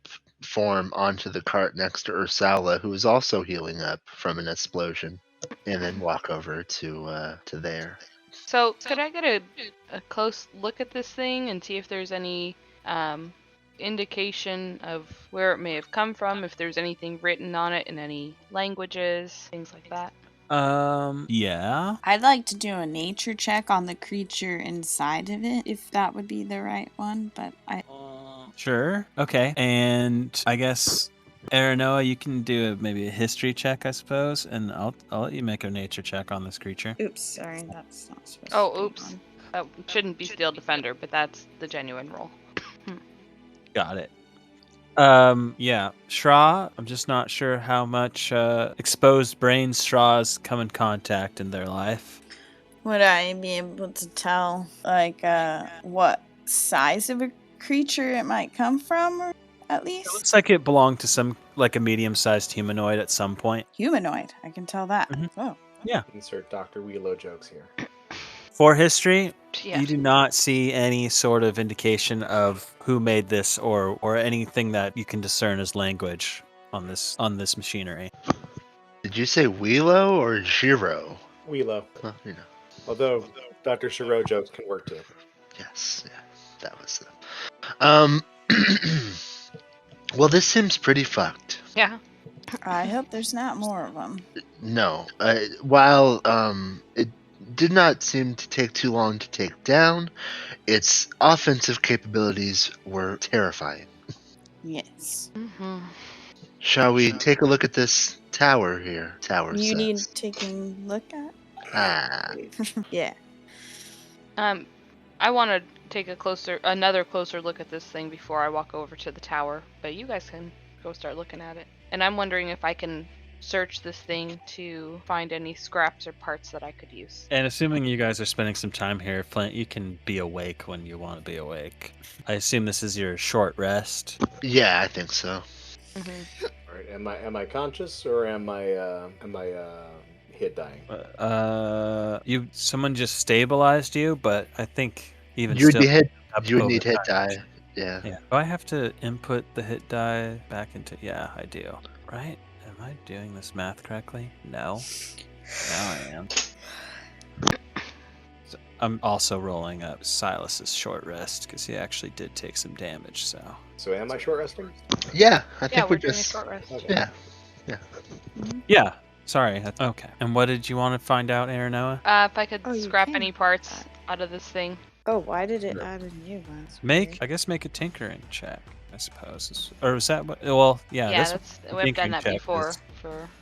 form onto the cart next to Ursula, who is also healing up from an explosion, and then walk over to there. So, could I get a close look at this thing and see if there's any indication of where it may have come from, if there's anything written on it in any languages, things like that? Yeah. I'd like to do a nature check on the creature inside of it, if that would be the right one, but Sure. Okay. And I guess, Aranoa, you can do maybe a history check, I suppose, and I'll let you make a nature check on this creature. Oops, sorry, that's not supposed to Oh, be oops. on. That shouldn't be Steel Defender, but that's the genuine roll. Got it. Yeah, Shra, I'm just not sure how much exposed brain straws come in contact in their life. Would I be able to tell, like, what size of a creature it might come from, or at It least? looks like it belonged to some, like a medium-sized humanoid at some point. Humanoid, I can tell that. Mhm. Oh. Insert Dr. Wheelo jokes here. For history, Yeah. you do not see any sort of indication of who made this or anything that you can discern as language on this machinery. Did you say Wheelo or Jiro? Wheelo. Well, Although Dr. Shiro jokes can work too. Yes, yeah, that was Well, this seems pretty fucked. Yeah. I hope there's not more of them. No, while it did not seem to take too long to take down, its offensive capabilities were terrifying. Yes. Mm-hmm. Shall we take a look at this tower here? Tower You says. need taking a look at? Ah, Yeah. I want to take another closer look at this thing before I walk over to the tower, but you guys can go start looking at it. And I'm wondering if I can search this thing to find any scraps or parts that I could use. And assuming you guys are spending some time here, Flint, you can be awake when you want to be awake. I assume this is your short rest. yeah, I think so. Mm-hmm. All right, am I conscious or am I hit dying? Someone just stabilized you, but I think even You would still, be hit. up You would over need hit time. die. Yeah. Yeah. Do I have to input the hit die back into? Yeah, I do. Right? Am I doing this math correctly? No. Now I am. So I'm also rolling up Silas's short rest because he actually did take some damage. So am I short resting? Yeah, I think Yeah, we're we're doing a just. short rest. Yeah. Yeah. Sorry. Okay. And what did you want to find out, Aranoa? If I could Oh, you scrap can any parts out of this thing. Oh, why did it add a new one? That's Make a tinkering check, I suppose. Or was that what? Well, yeah. We've done that check before. is-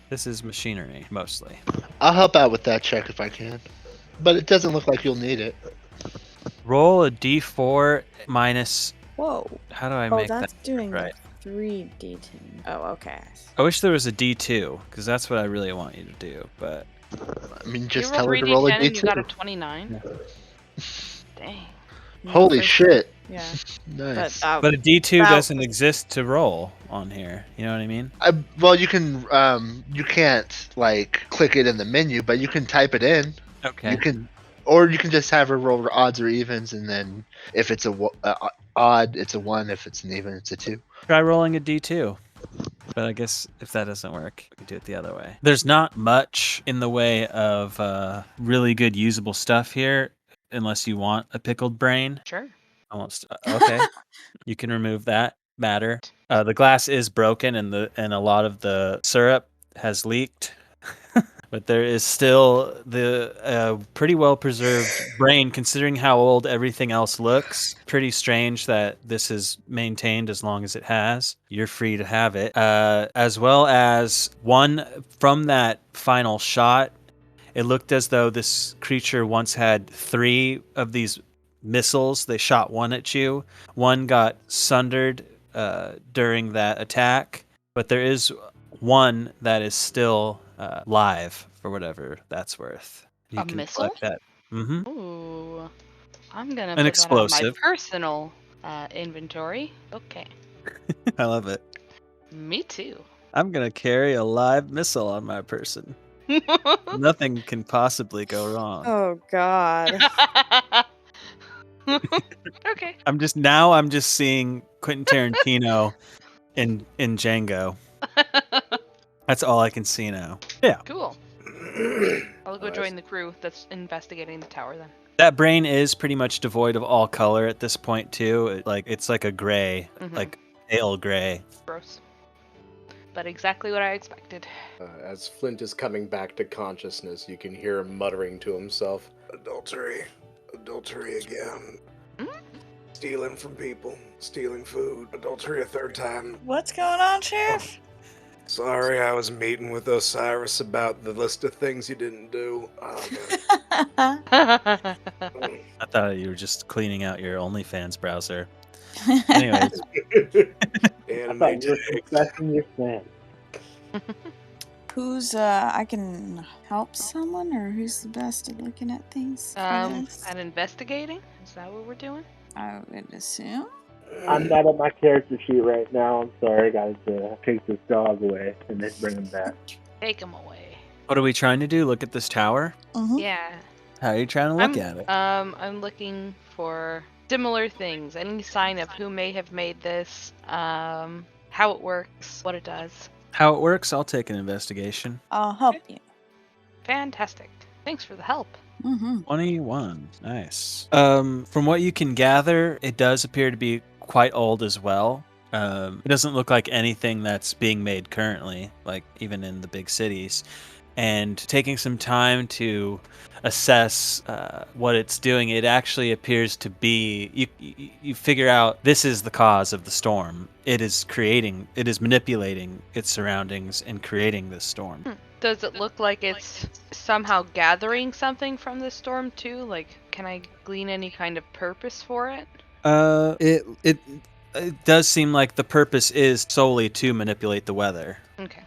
This is machinery mostly. I'll help out with that check if I can, but it doesn't look like you'll need it. Roll a d4 minus. Whoa. How do I Oh, make that's that doing right? 3d10. Oh, okay. I wish there was a d2 because that's what I really want you to do. But I mean, You just rolled tell her to roll a 3d10 and you got a d2. 29. Dang. No, Holy for- shit! Yeah. Nice. but a d2 That doesn't was- exist to roll on here. You know what I mean? Well, you can. You can't like click it in the menu, but you can type it in. Okay. You can, or you can just have her roll odds or evens, and then if it's a odd, it's a 1. If it's an even, it's a 2. Try rolling a d2. But I guess if that doesn't work, we can do it the other way. There's not much in the way of really good usable stuff here, unless you want a pickled brain. Sure. Okay, you can remove that matter. The glass is broken, and a lot of the syrup has leaked. But there is still the pretty well preserved brain, considering how old everything else looks. Pretty strange that this is maintained as long as it has. You're free to have it. As well as one from that final shot, it looked as though this creature once had 3 of these missiles. They shot one at you. One got sundered during that attack, but there is one that is still live for whatever that's worth. You A can missile? collect that. Mm-hmm. Ooh. I'm gonna An put explosive. that on my personal inventory. Okay. I love it. Me too. I'm gonna carry a live missile on my person. Nothing can possibly go wrong. Oh, God. Okay. I'm just seeing Quentin Tarantino in Django. That's all I can see now. Yeah. Cool. I'll go Nice. join the crew that's investigating the tower then. That brain is pretty much devoid of all color at this point too. It's like a gray, Mhm. like pale gray. Gross. But exactly what I expected. As Flint is coming back to consciousness, you can hear him muttering to himself, "Adultery. Adultery again. Hmm? Stealing from people. Stealing food. Adultery a third time. What's going on, Sheriff? Sorry, I was meeting with Osiris about the list of things you didn't do. I thought you were just cleaning out your OnlyFans browser. Anyways, Anime confessing your sin. Who's I can help someone, or who's the best at looking at things for this? At investigating? Is that what we're doing? I would assume. I'm not at my character sheet right now. I'm sorry, guys. Take this dog away and then bring him back. Take him away. what are we trying to do? Look at this tower? Mm-hmm. Yeah. How are you trying to look at it? I'm looking for similar things. Any sign of who may have made this, how it works, what it does. How it works? I'll take an investigation. I'll help you. Fantastic. Thanks for the help. Mm-hmm. 21. Nice. From what you can gather, it does appear to be quite old as well. It doesn't look like anything that's being made currently, like even in the big cities. And taking some time to assess what it's doing, it actually appears to be, you figure out this is the cause of the storm. It is manipulating its surroundings and creating this storm. Does it look like it's somehow gathering something from the storm too? Like, can I glean any kind of purpose for it? It does seem like the purpose is solely to manipulate the weather. Okay.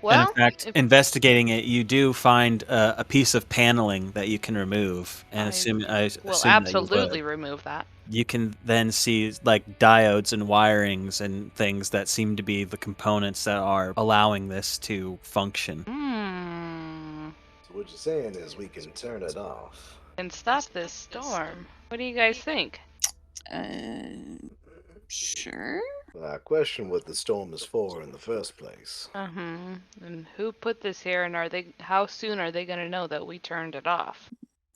And in fact, investigating it, you do find a piece of paneling that you can remove, and I will absolutely remove that. You can then see like diodes and wirings and things that seem to be the components that are allowing this to function. So what you're saying is we can turn it off. And stop this storm. What do you guys think? Sure. I question what the storm is for in the first place. And who put this here, and how soon are they gonna know that we turned it off?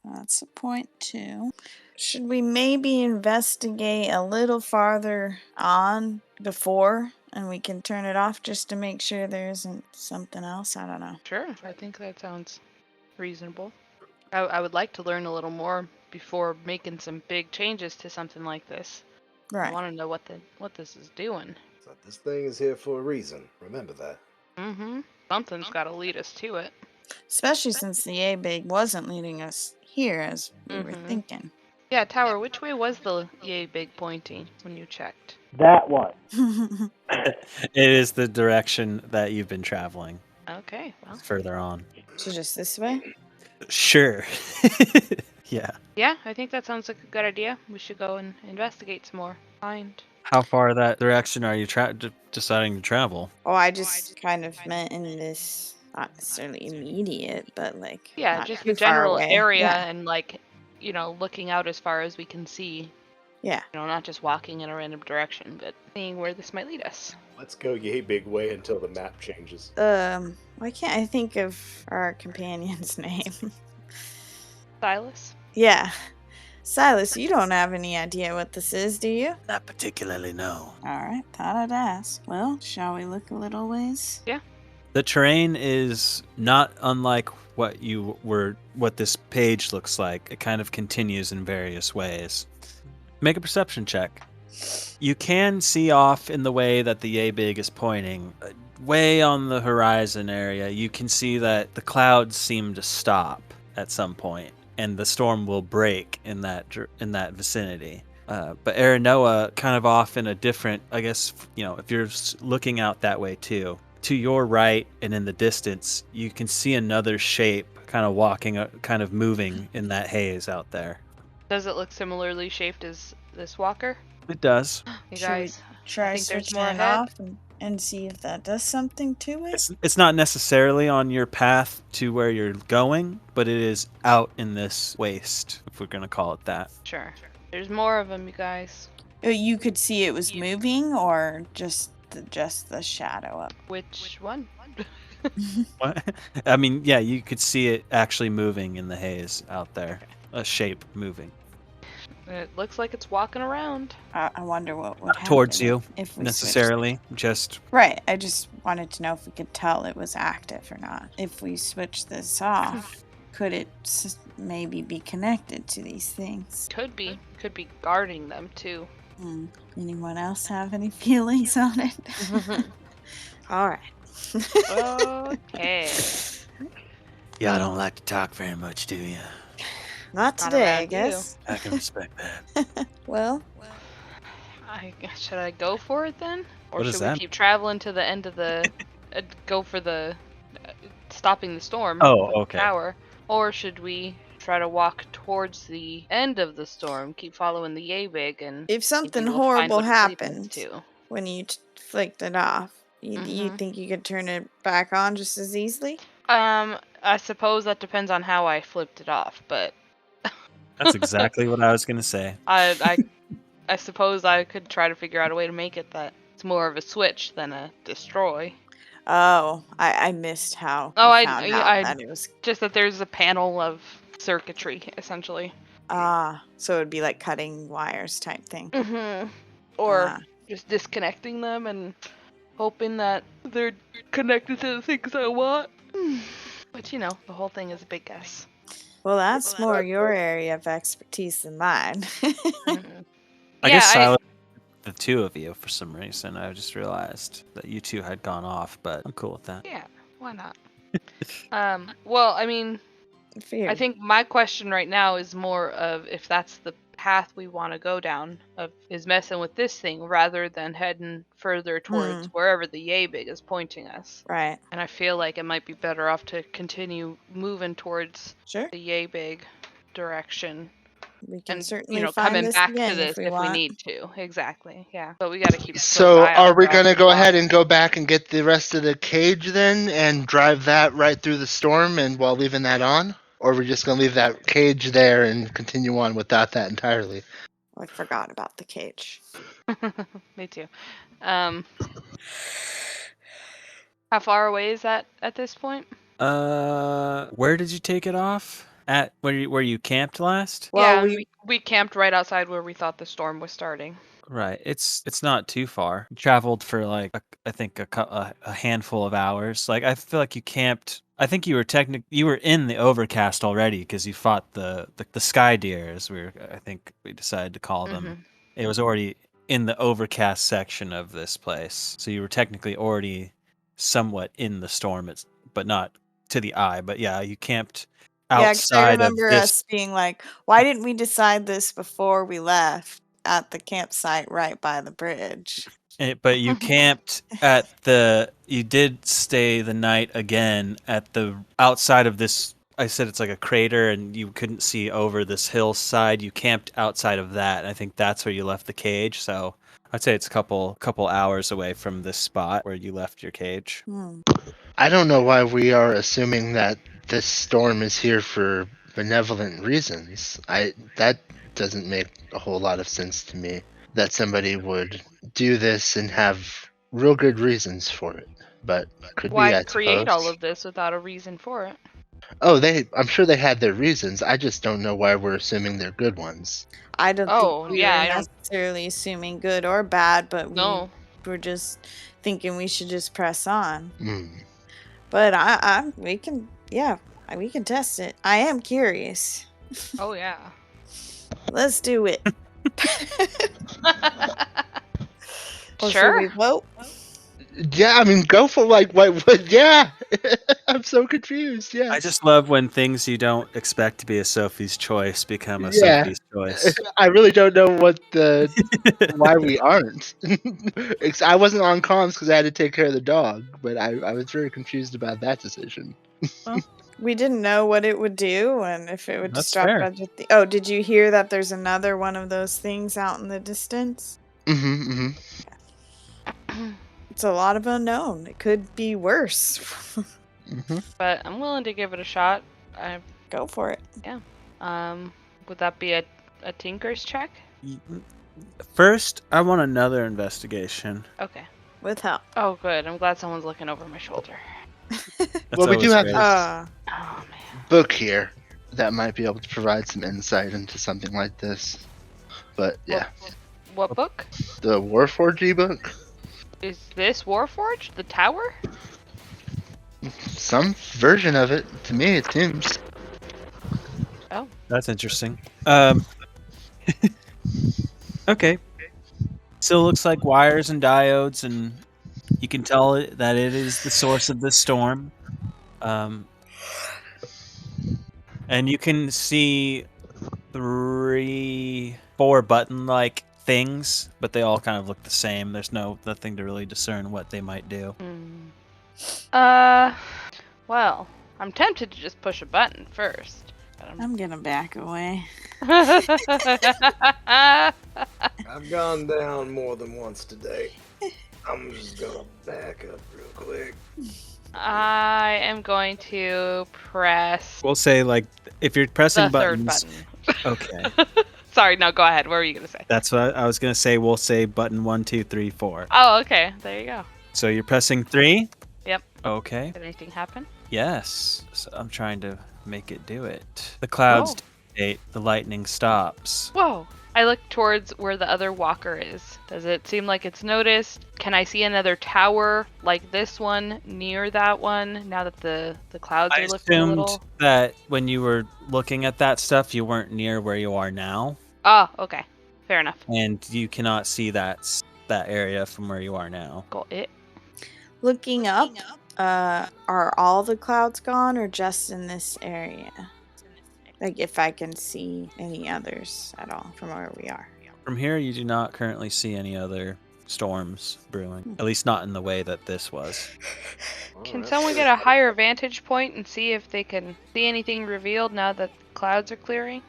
That's a point too. Should we maybe investigate a little farther on before, and we can turn it off just to make sure there isn't something else? I don't know. Sure, I think that sounds reasonable. I would like to learn a little more before making some big changes to something like this. Right. I want to know what this is doing. So this thing is here for a reason. Remember that. Something's got to lead us to it. Especially since the A-Big wasn't leading us here as we were thinking. Yeah, Tower, which way was the yay big pointing when you checked? That one. It is the direction that you've been traveling. Okay, well. Further on. So just this way? Sure. Yeah. Yeah, I think that sounds like a good idea. We should go and investigate some more. Find. How far that direction are you deciding to travel? Oh, I just kind of meant in this, not necessarily immediate, but like Yeah, not just too the far general away. area Yeah. and like, looking out as far as we can see. Yeah. Not just walking in a random direction, but seeing where this might lead us. Let's go yay big way until the map changes. Why can't I think of our companion's name? Silas? Yeah. Silas, you don't have any idea what this is, do you? Not particularly, no. Alright, thought I'd ask. Well, shall we look a little ways? Yeah. The terrain is not unlike what this page looks like. It kind of continues in various ways. Make a perception check. You can see off in the way that the yay big is pointing. Way on the horizon area, you can see that the clouds seem to stop at some point, and the storm will break in that vicinity. But Aranoa, kind of off in a different, I guess, if you're looking out that way too, to your right and in the distance, you can see another shape kind of walking, kind of moving in that haze out there. Does it look similarly shaped as this walker? It does. You Should guys, we try I think there's switching more it ahead. off and see if that does something to it? It's not necessarily on your path to where you're going, but it is out in this waste, if we're going to call it that. Sure. There's more of them, you guys. You could see it was moving, or just the shadow up. Which one? What? I mean, yeah, you could see it actually moving in the haze out there. A shape moving. It looks like it's walking around. I wonder what would Not happen towards you, if we necessarily. Just switched. Right. I just wanted to know if we could tell it was active or not. If we switch this off, could it maybe be connected to these things? Could be guarding them too. Anyone else have any feelings on it? All right. Okay. y'all don't like to talk very much, do you? Not Not today, I around you. guess. I can respect that. Well, Should I go for it then, or What does should we that keep traveling to the end of the? Go for the stopping the storm. Oh, with the okay. Tower, or should we try to walk towards the end of the storm, keep following the Yabig, and if something maybe we'll find horrible what it's leading us happened to. when you flicked it off, you think you could turn it back on just as easily? I suppose that depends on how I flipped it off, but That's exactly what I was gonna say. I suppose I could try to figure out a way to make it that it's more of a switch than a destroy. Oh, I missed how Oh, you found out that it was. Just that there's a panel of circuitry, essentially. So it'd be like cutting wires type thing. Or Ah. just disconnecting them and hoping that they're connected to the things I want. But you know, the whole thing is a big guess. Well, that's more your area of expertise than mine. I guess I was the two of you for some reason. I just realized that you two had gone off, but I'm cool with that. Yeah, why not? Well, I mean, I think my question right now is more of if that's the path we want to go down, is messing with this thing rather than heading further towards wherever the Yabig is pointing us. Right. And I feel like it might be better off to continue moving towards the Yabig direction. We can and certainly find find coming this back again to this if we need to. Exactly. Yeah. But we got to keep. a close So eye are out we for gonna all go the ahead and go back and get the rest of the cage then and drive that right through the storm and while leaving that on? Or are we just gonna leave that cage there and continue on without that entirely? I forgot about the cage. Me too. How far away is that at this point? Where did you take it off? At where you camped last? Well, yeah, we camped right outside where we thought the storm was starting. Right. It's not too far. Traveled for like I think a handful of hours. Like I feel like you camped. I think you were in the overcast already because you fought the sky deer, as I think we decided to call them. It was already in the overcast section of this place, so you were technically already somewhat in the storm, but not to the eye. But yeah, you camped outside I remember of this. us being like, "Why didn't we decide this before we left at the campsite right by the bridge?" But you camped you did stay the night again at the outside of this. I said it's like a crater and you couldn't see over this hillside. You camped outside of that. And I think that's where you left the cage. So I'd say it's a couple hours away from this spot where you left your cage. I don't know why we are assuming that this storm is here for benevolent reasons. That doesn't make a whole lot of sense to me. That somebody would do this and have real good reasons for it. But could Why be, I create suppose. all of this without a reason for it? Oh, I'm sure they had their reasons. I just don't know why we're assuming they're good ones. I don't think we I were don't necessarily assuming good or bad, but No. we were just thinking we should just press on. Mm. But we can test it. I am curious. Oh yeah. Let's do it. Well, should Sure. we vote? Yeah, I mean, go for what? Yeah, I'm so confused. Yeah, I just love when things you don't expect to be a Sophie's choice become a Yeah. Sophie's choice. I really don't know why we aren't. I wasn't on comms because I had to take care of the dog, but I was very confused about that decision. We didn't know what it would do and if it would That's disrupt fair. us. Oh, did you hear that there's another one of those things out in the distance? Mm-hmm. It's a lot of unknown. It could be worse. But I'm willing to give it a shot. Go for it. Would that be a tinker's check? First, I want another investigation. Okay. With help. Oh, good. I'm glad someone's looking over my shoulder. That's Well, we do always have great. this Oh man. book here that might be able to provide some insight into something like this. But yeah, What book? the Warforged book, Is this Warforged? The tower? some version of it. To me, it seems. That's interesting. Okay. Still looks like wires and diodes, and you can tell that it is the source of the storm. And you can see 3, 4 button-like things, but they all kind of look the same. There's nothing to really discern what they might do. Well, I'm tempted to just push a button first. I'm gonna back away. I've gone down more than once today. I'm just gonna back up real quick. I am going to press We'll say, like, if you're pressing the third buttons. button. Okay. Sorry, no, go ahead. What were you going to say? That's what I was going to say. We'll say button 1, 2, 3, 4. Oh, okay. There you go. So you're pressing 3? Yep. Okay. Did anything happen? Yes. So I'm trying to make it do it. The clouds dissipate, the lightning stops. Whoa. I look towards where the other walker is. Does it seem like it's noticed? Can I see another tower like this one near that one now that the clouds I are lifting a assumed little? that when you were looking at that stuff, you weren't near where you are now, Oh, okay. Fair enough. and you cannot see that area from where you are now. Got it. Looking up, are all the clouds gone or just in this area? Like if I can see any others at all from where we are. From here, you do not currently see any other storms brewing, at least not in the way that this was. Can someone get a higher vantage point and see if they can see anything revealed now that the clouds are clearing?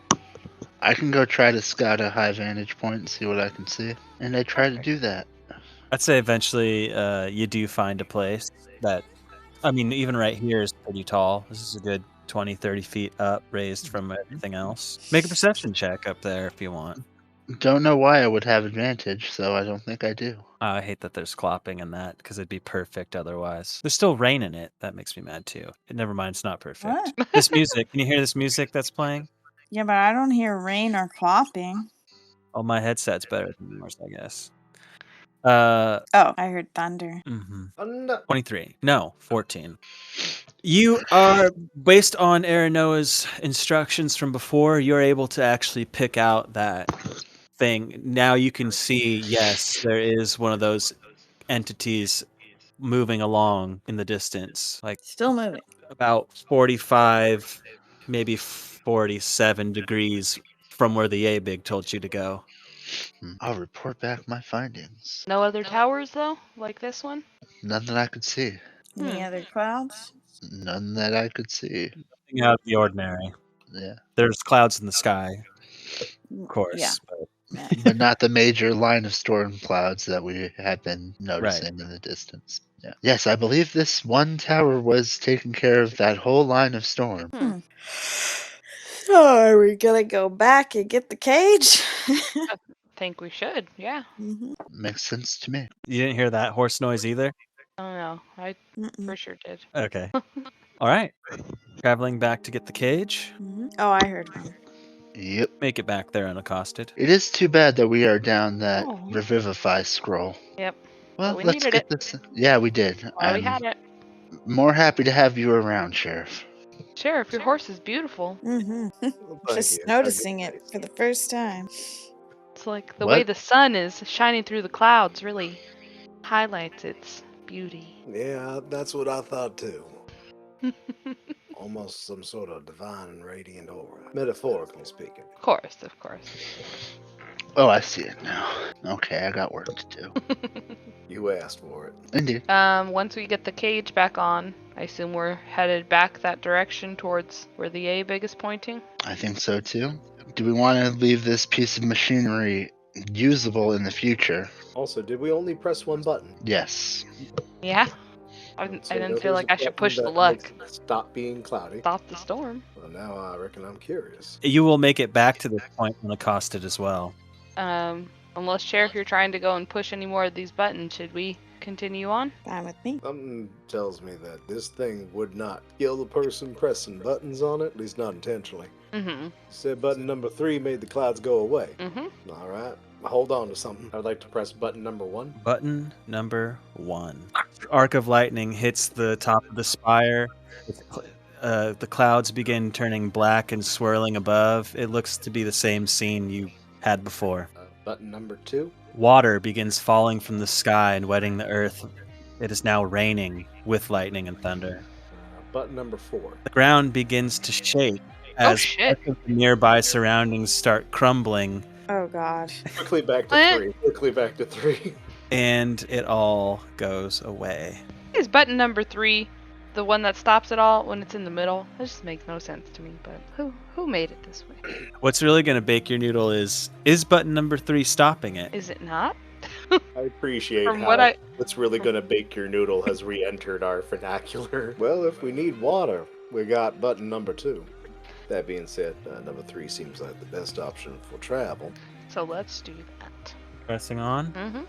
I can go try to scout a high vantage point and see what I can see, and I try to do that. I'd say eventually you do find a place that, I mean, even right here is pretty tall. This is a good 20, 30 feet up, raised from everything else. Make a perception check up there if you want. Don't know why I would have advantage, so I don't think I do. I hate that there's clopping in that, because it'd be perfect otherwise. There's still rain in it. That makes me mad too. Never mind, it's not perfect. What? This music, can you hear this music that's playing? Yeah, but I don't hear rain or clopping. Oh, my headset's better than yours, I guess. Oh, I heard thunder. Mm-hmm. 23. No, 14. You are, based on Aranoa's instructions from before, you're able to actually pick out that thing. Now you can see, yes, there is one of those entities moving along in the distance, like Still moving. about 45, maybe 47 degrees from where the A-Big told you to go. I'll report back my findings. No other towers, though? Like this one? None that I could see. Any other clouds? None that I could see. Nothing out of the ordinary. Yeah. There's clouds in the sky, of course. Yeah. But But not the major line of storm clouds that we had been noticing in the distance. Yeah. Yes, I believe this one tower was taking care of that whole line of storm. So are we gonna go back and get the cage? Think we should, yeah. Makes sense to me. You didn't hear that horse noise either? I don't know. I for sure did. Okay. All right. Traveling back to get the cage. Oh, I heard one. Yep. Make it back there unaccosted. It is too bad that we are down that Oh. Revivify scroll. Yep. Well, we let's needed get it. this. Yeah, we did. Well, we I'm had it. more happy to have you around, Sheriff. Sheriff, your horse is beautiful. Just noticing it for the first time. It's like the way What? the sun is shining through the clouds really highlights its beauty. Yeah, that's what I thought too. Almost some sort of divine and radiant aura. Metaphorically speaking. Of course, of course. Oh, I see it now. Okay, I got work to do. You asked for it. Indeed. Once we get the cage back on, I assume we're headed back that direction towards where the A-Big is pointing. I think so too. Do we want to leave this piece of machinery usable in the future? Also, did we only press one button? Yes. Yeah? I So didn't there feel was like a I should button push the that luck. makes it Stop being cloudy. Stop the storm. Well, now I reckon I'm curious. You will make it back to this point unaccosted as well. Unless, Sheriff, you're trying to go and push any more of these buttons, should we continue on? Fine with me. Something tells me that this thing would not kill the person pressing buttons on it, at least not intentionally. Mm-hmm. You said button number 3 made the clouds go away. Mm-hmm. All right. Hold on to something. I'd like to press button number 1. Button number 1. Arc of lightning hits the top of the spire. The clouds begin turning black and swirling above. It looks to be the same scene you had before. Button number 2. Water begins falling from the sky and wetting the earth. It is now raining with lightning and thunder. Button number 4. The ground begins to shake as shit. parts of the nearby surroundings start crumbling, Oh god. Quickly back to What? 3. Quickly back to 3. and it all goes away. Is button number 3 the one that stops it all when it's in the middle? That just makes no sense to me, but who made it this way? What's really going to bake your noodle is button number 3 stopping it? Is it not? I appreciate From how what I- what's really going to bake your noodle has re-entered our vernacular. Well, if we need water, we got button number 2. That being said, number 3 seems like the best option for travel. So let's do that. Pressing on. Mm-hmm.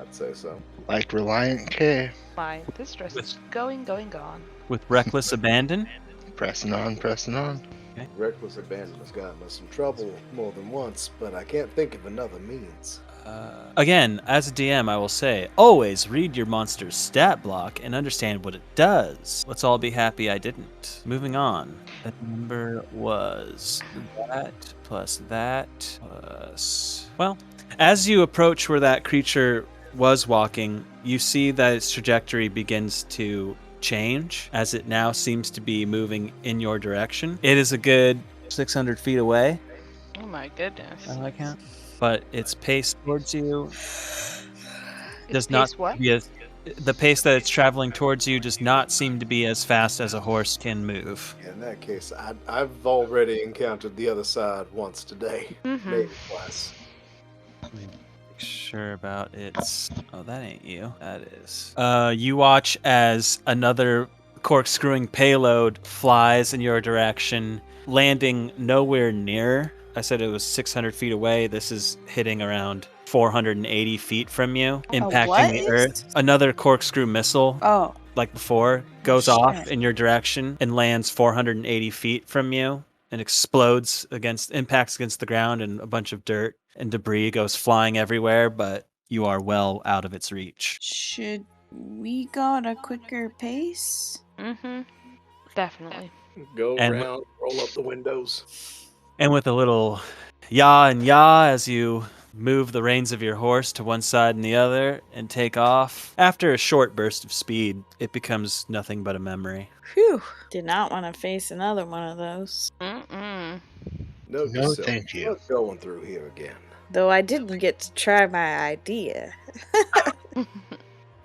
I'd say so. Like Reliant K. My distress is going. With reckless abandon. Pressing on, pressing on. Reckless abandon has gotten us in trouble more than once, but I can't think of another means. Again, as a DM, I will say, always read your monster's stat block and understand what it does. Let's all be happy I didn't. Moving on. The number was that plus that plus... Well, as you approach where that creature was walking, you see that its trajectory begins to change as it now seems to be moving in your direction. It is a good 600 feet away. Oh my goodness. I count. But its pace towards you does Its not pace what? be as the pace that it's traveling towards you does not seem to be as fast as a horse can move. In that case, I've already encountered the other side once today. Mm-hmm. Maybe twice. Let me make sure about its. Oh, that ain't you. That is. You watch as another corkscrewing payload flies in your direction, landing nowhere near. I said it was 600 feet away. This is hitting around 480 feet from you, impacting what the is earth. this? Another corkscrew missile, Oh. like before, goes shit. off in your direction and lands 480 feet from you and explodes impacts against the ground, and a bunch of dirt and debris goes flying everywhere, but you are well out of its reach. Should we go at a quicker pace? Mm-hmm. Definitely. Go And around, roll up the windows. And with a little yah and yah as you move the reins of your horse to one side and the other and take off, after a short burst of speed, it becomes nothing but a memory. Whew. Did not want to face another one of those. Mm-mm. Note No, yourself, thank you. not going through here again. Though I didn't get to try my idea.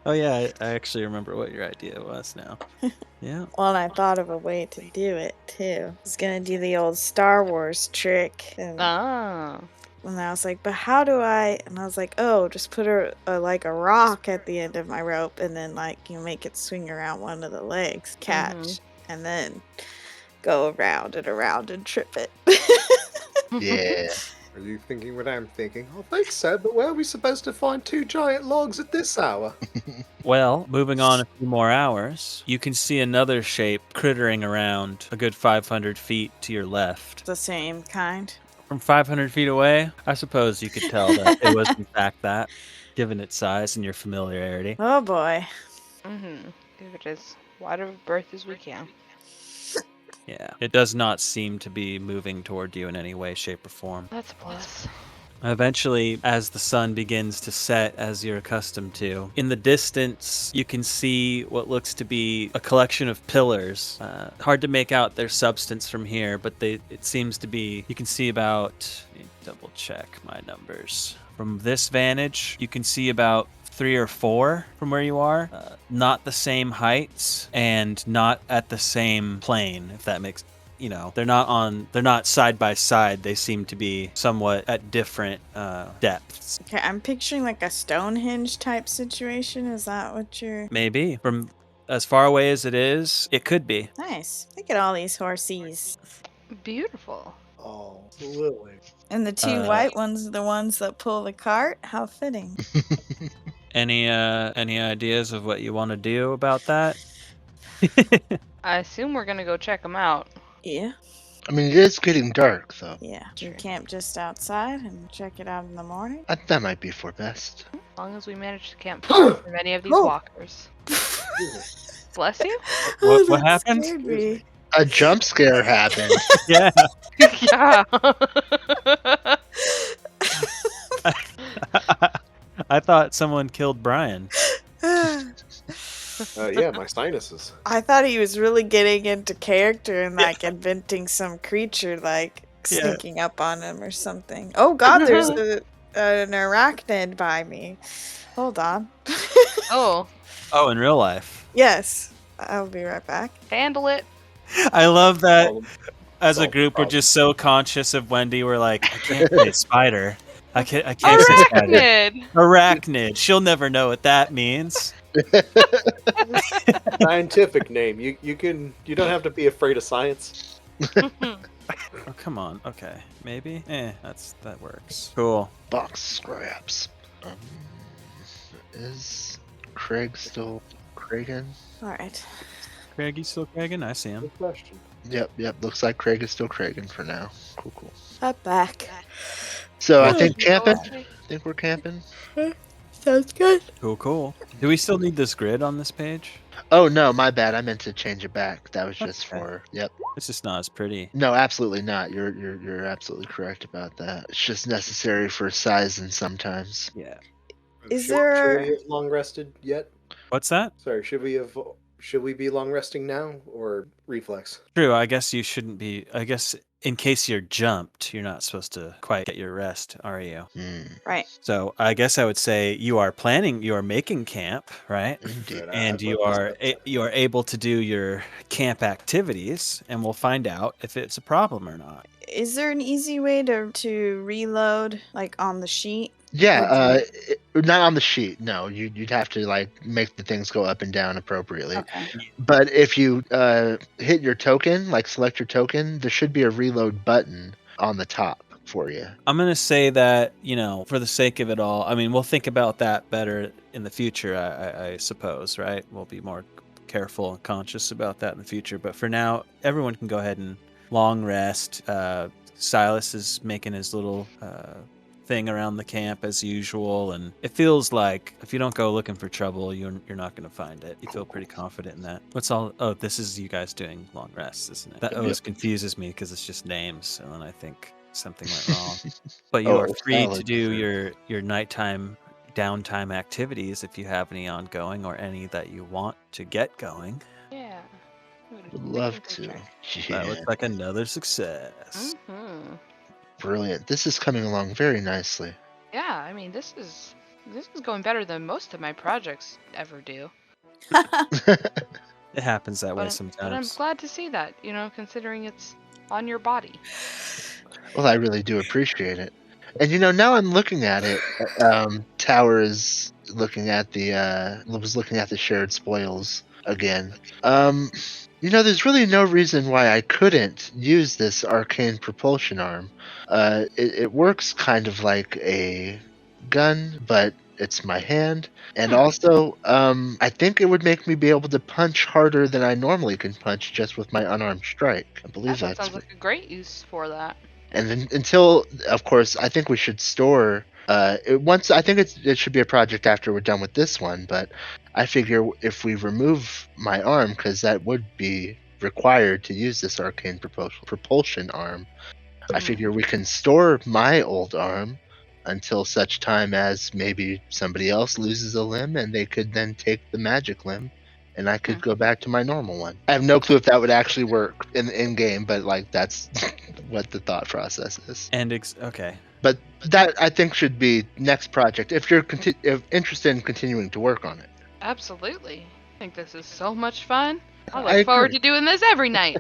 Oh yeah, I actually remember what your idea was now. Yeah. Well, I thought of a way to do it, too. I was gonna do the old Star Wars trick. And Ah. I was like, but how do I... And I was like, oh, just put a rock at the end of my rope, and then, you make it swing around one of the legs, catch, and then go around and trip it. Yeah. Are you thinking what I'm thinking? I think so, but where are we supposed to find 2 giant logs at this hour? Well, moving on a few more hours, you can see another shape crittering around a good 500 feet to your left. The same kind. From 500 feet away, I suppose you could tell that it was in fact that, given its size and your familiarity. Oh, boy. Mm-hmm. Give it as wide of a berth as we can. Yeah. It does not seem to be moving toward you in any way, shape, or form. That's a plus. Eventually, as the sun begins to set, as you're accustomed to, in the distance, you can see what looks to be a collection of pillars. Hard to make out their substance from here, but it seems to be, you can see about, let me double check my numbers. From this vantage, you can see about 3 or 4 from where you are. Not the same heights and not at the same plane, if that makes... they're not side by side. They seem to be somewhat at different depths. Okay, I'm picturing a Stonehenge type situation. Is that what you're... Maybe. From as far away as it is, it could be. Nice. Look at all these horsies. Beautiful. Oh, Lily. And the two white ones are the ones that pull the cart? How fitting. Any ideas of what you want to do about that? I assume we're gonna go check them out. Yeah. I mean, it is getting dark, though. Yeah. Do you camp just outside and check it out in the morning? That might be for best. As long as we manage to camp far from any of these Oh. walkers. Bless you? What that happened? scared me. A jump scare happened. Yeah. Yeah. I thought someone killed Brian. Yeah, my sinuses. I thought he was really getting into character and like inventing some creature like Yeah. sneaking up on him or something. Oh god, there's an arachnid by me. Hold on. Oh, Oh, in real life. Yes. I'll be right back. handle it. I love that Solve- as a solve group we're problem. just so conscious of Wendy. We're like, I can't say spider. I can't say spider. Arachnid! Arachnid. She'll never know what that means. Scientific name. You don't have to be afraid of science. Oh, come on. Okay. Maybe? That works. Cool. Box scraps. Is Craig still Craigin? Alright. Craig, you still Craigin? I see him. Good question. Yep. Looks like Craig is still Craigin for now. Cool. I'm back. So I Oh, think camping. Okay. I think we're camping. Sounds good. Cool. Do we still need this grid on this page? Oh no, my bad. I meant to change it back. That was just Okay. for. Yep. It's just not as pretty. No, absolutely not. You're absolutely correct about that. It's just necessary for sizing sometimes. Yeah. Is Should there- we have long rested yet? What's that? Sorry, should we be long resting now or reflex? True, I guess you shouldn't be. I guess in case you're jumped, you're not supposed to quite get your rest, are you? Right. So I guess I would say you are making camp, right? Indeed. Good, And I you thought are this- you are able to do your camp activities, and we'll find out if it's a problem or not. Is there an easy way to reload like on the sheet? Yeah, not on the sheet. No, you'd have to like make the things go up and down appropriately. Okay. But if you hit your token, like select your token, there should be a reload button on the top for you. I'm gonna say that, for the sake of it all, I mean, we'll think about that better in the future, I suppose, right? We'll be more careful and conscious about that in the future. But for now, everyone can go ahead and long rest. Silas is making his little thing around the camp as usual, and it feels like if you don't go looking for trouble, you're not going to find it. You feel pretty confident in that. Oh, this is you guys doing long rests, isn't it? That always confuses me because it's just names, and then I think something went wrong. But you Oh, are free to valid. do your nighttime downtime activities if you have any ongoing or any that you want to get going. Yeah. Would love to. That Yeah, looks like another success. Mm-hmm. brilliant. This is coming along very nicely. Yeah, I mean, this is going better than most of my projects ever do. It happens that way But I'm sometimes. glad to see that, considering it's on your body. Well, I really do appreciate it. And now I'm looking at it. Tower is looking at the shared spoils again. There's really no reason why I couldn't use this arcane propulsion arm. It works kind of like a gun, but it's my hand. And also, I think it would make me be able to punch harder than I normally can punch just with my unarmed strike. I believe That that's sounds like a great use for that. And then until, of course, I think we should store. I think it should be a project after we're done with this one. But I figure if we remove my arm, because that would be required to use this arcane propulsion arm, I figure we can store my old arm until such time as maybe somebody else loses a limb, and they could then take the magic limb, and I could go back to my normal one. I have no clue if that would actually work in game, but like that's what the thought process is. And okay. But that I think should be next project if you're interested in continuing to work on it. Absolutely. I think this is so much fun. I I look forward agree. to doing this every night.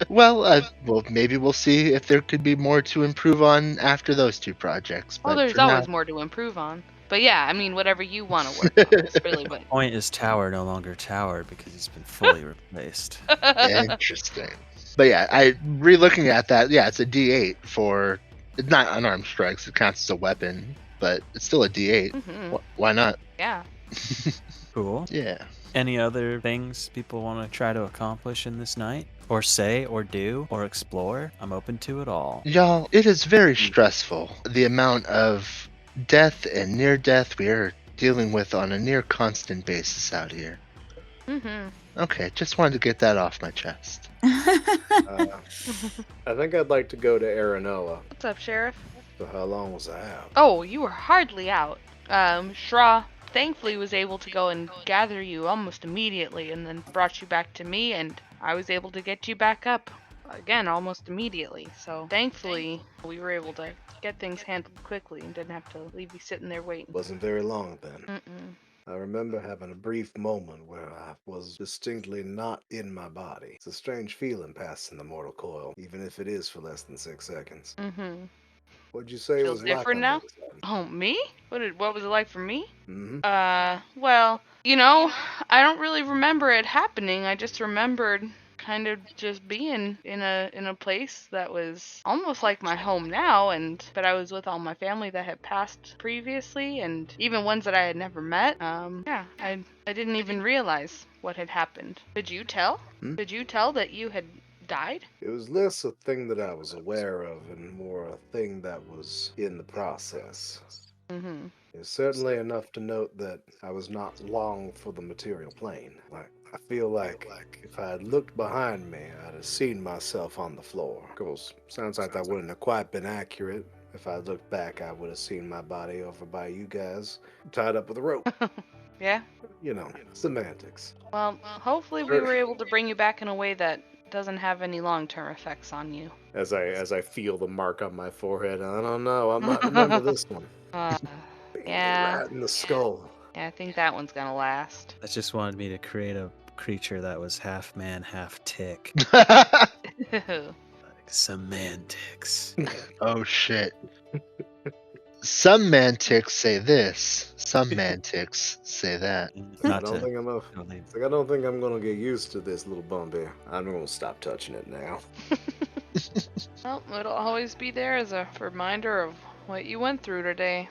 Well, maybe we'll see if there could be more to improve on after those two projects. Well, but there's for now- always more to improve on. But yeah, I mean, whatever you want to work on is really what. Point is Tower no longer Tower because he's been fully replaced. Interesting. But yeah, I re-looking at that. Yeah, it's a D8 for. It's not unarmed strikes. It counts as a weapon, but it's still a D8. Mm-hmm. Why not? Yeah. Cool. Yeah. Any other things people want to try to accomplish in this night? Or say, or do, or explore? I'm open to it all. Y'all, it is very stressful. The amount of death and near death we are dealing with on a near constant basis out here. Mm-hmm. Okay, just wanted to get that off my chest. I think I'd like to go to Aranoa. What's up, Sheriff? So how long was I out? Oh, you were hardly out. Shra thankfully was able to go and gather you almost immediately and then brought you back to me, and I was able to get you back up again almost immediately. So thankfully we were able to get things handled quickly and didn't have to leave you sitting there waiting. Wasn't very long then. Mm-mm. I remember having a brief moment where I was distinctly not in my body. It's a strange feeling passing the mortal coil, even if it is for less than 6 seconds. Mm-hmm. What'd you say it Feels was like different on now? the other side? Oh, me? What was it like for me? Mm-hmm. Well, I don't really remember it happening. I just remembered kind of just being in a place that was almost like my home now, but I was with all my family that had passed previously, and even ones that I had never met. Yeah, I didn't even realize what had happened. Did you tell? Hmm? Did you tell that you had died? It was less a thing that I was aware of and more a thing that was in the process. Mm-hmm. It's certainly enough to note that I was not long for the material plane. I feel like if I had looked behind me, I'd have seen myself on the floor. Of course, sounds like that wouldn't have quite been accurate. If I looked back, I would have seen my body over by you guys, tied up with a rope. Yeah. You know, semantics. Well, hopefully we were able to bring you back in a way that doesn't have any long-term effects on you. As I feel the mark on my forehead, I don't know, I might remember this one. Bang me Yeah. right in the skull. Yeah, I think that one's gonna last. That just wanted me to create a creature that was half man, half tick. Mm-hmm. Like semantics. Oh shit. Some mantics say this. Some mantics say that. I Not don't to. think I'm a, no, they- it's like I don't think I'm gonna get used to this little bump here. I'm gonna stop touching it now. Well, it'll always be there as a reminder of what you went through today.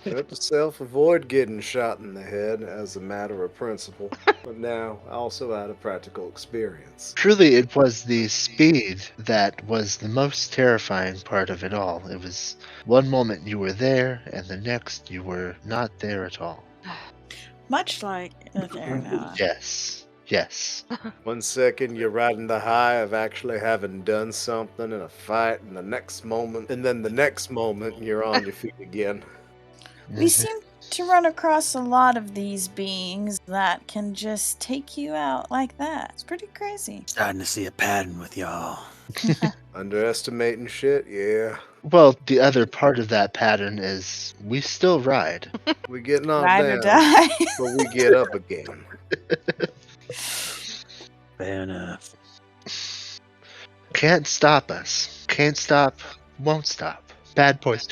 Note to self, avoid getting shot in the head as a matter of principle. But now, also out of practical experience. Truly, it was the speed that was the most terrifying part of it all. It was one moment you were there, and the next you were not there at all. Much like Elloria. Yes. Yes. 1 second you're riding the high of actually having done something in a fight, and then the next moment you're on your feet again. We seem to run across a lot of these beings that can just take you out like that. It's pretty crazy. Starting to see a pattern with y'all. Underestimating shit, yeah. Well, the other part of that pattern is we still ride. We get knocked Ride or down, die. but we get up again. Fair enough. Can't stop us. Can't stop, won't stop. Bad boys.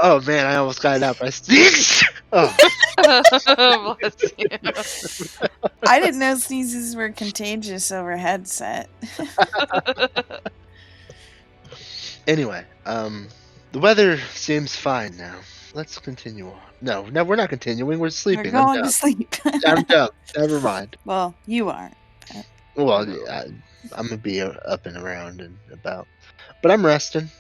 Oh man, I almost got it out by sneeze. Oh. Bless you. I didn't know sneezes were contagious over headset. Anyway, the weather seems fine now. Let's continue on. No, we're not continuing. We're We're sleeping. I'm going to dumb. sleep. I'm dumb. Never mind. Well, you aren't. Well, yeah, I'm gonna be up and around and about, but I'm resting.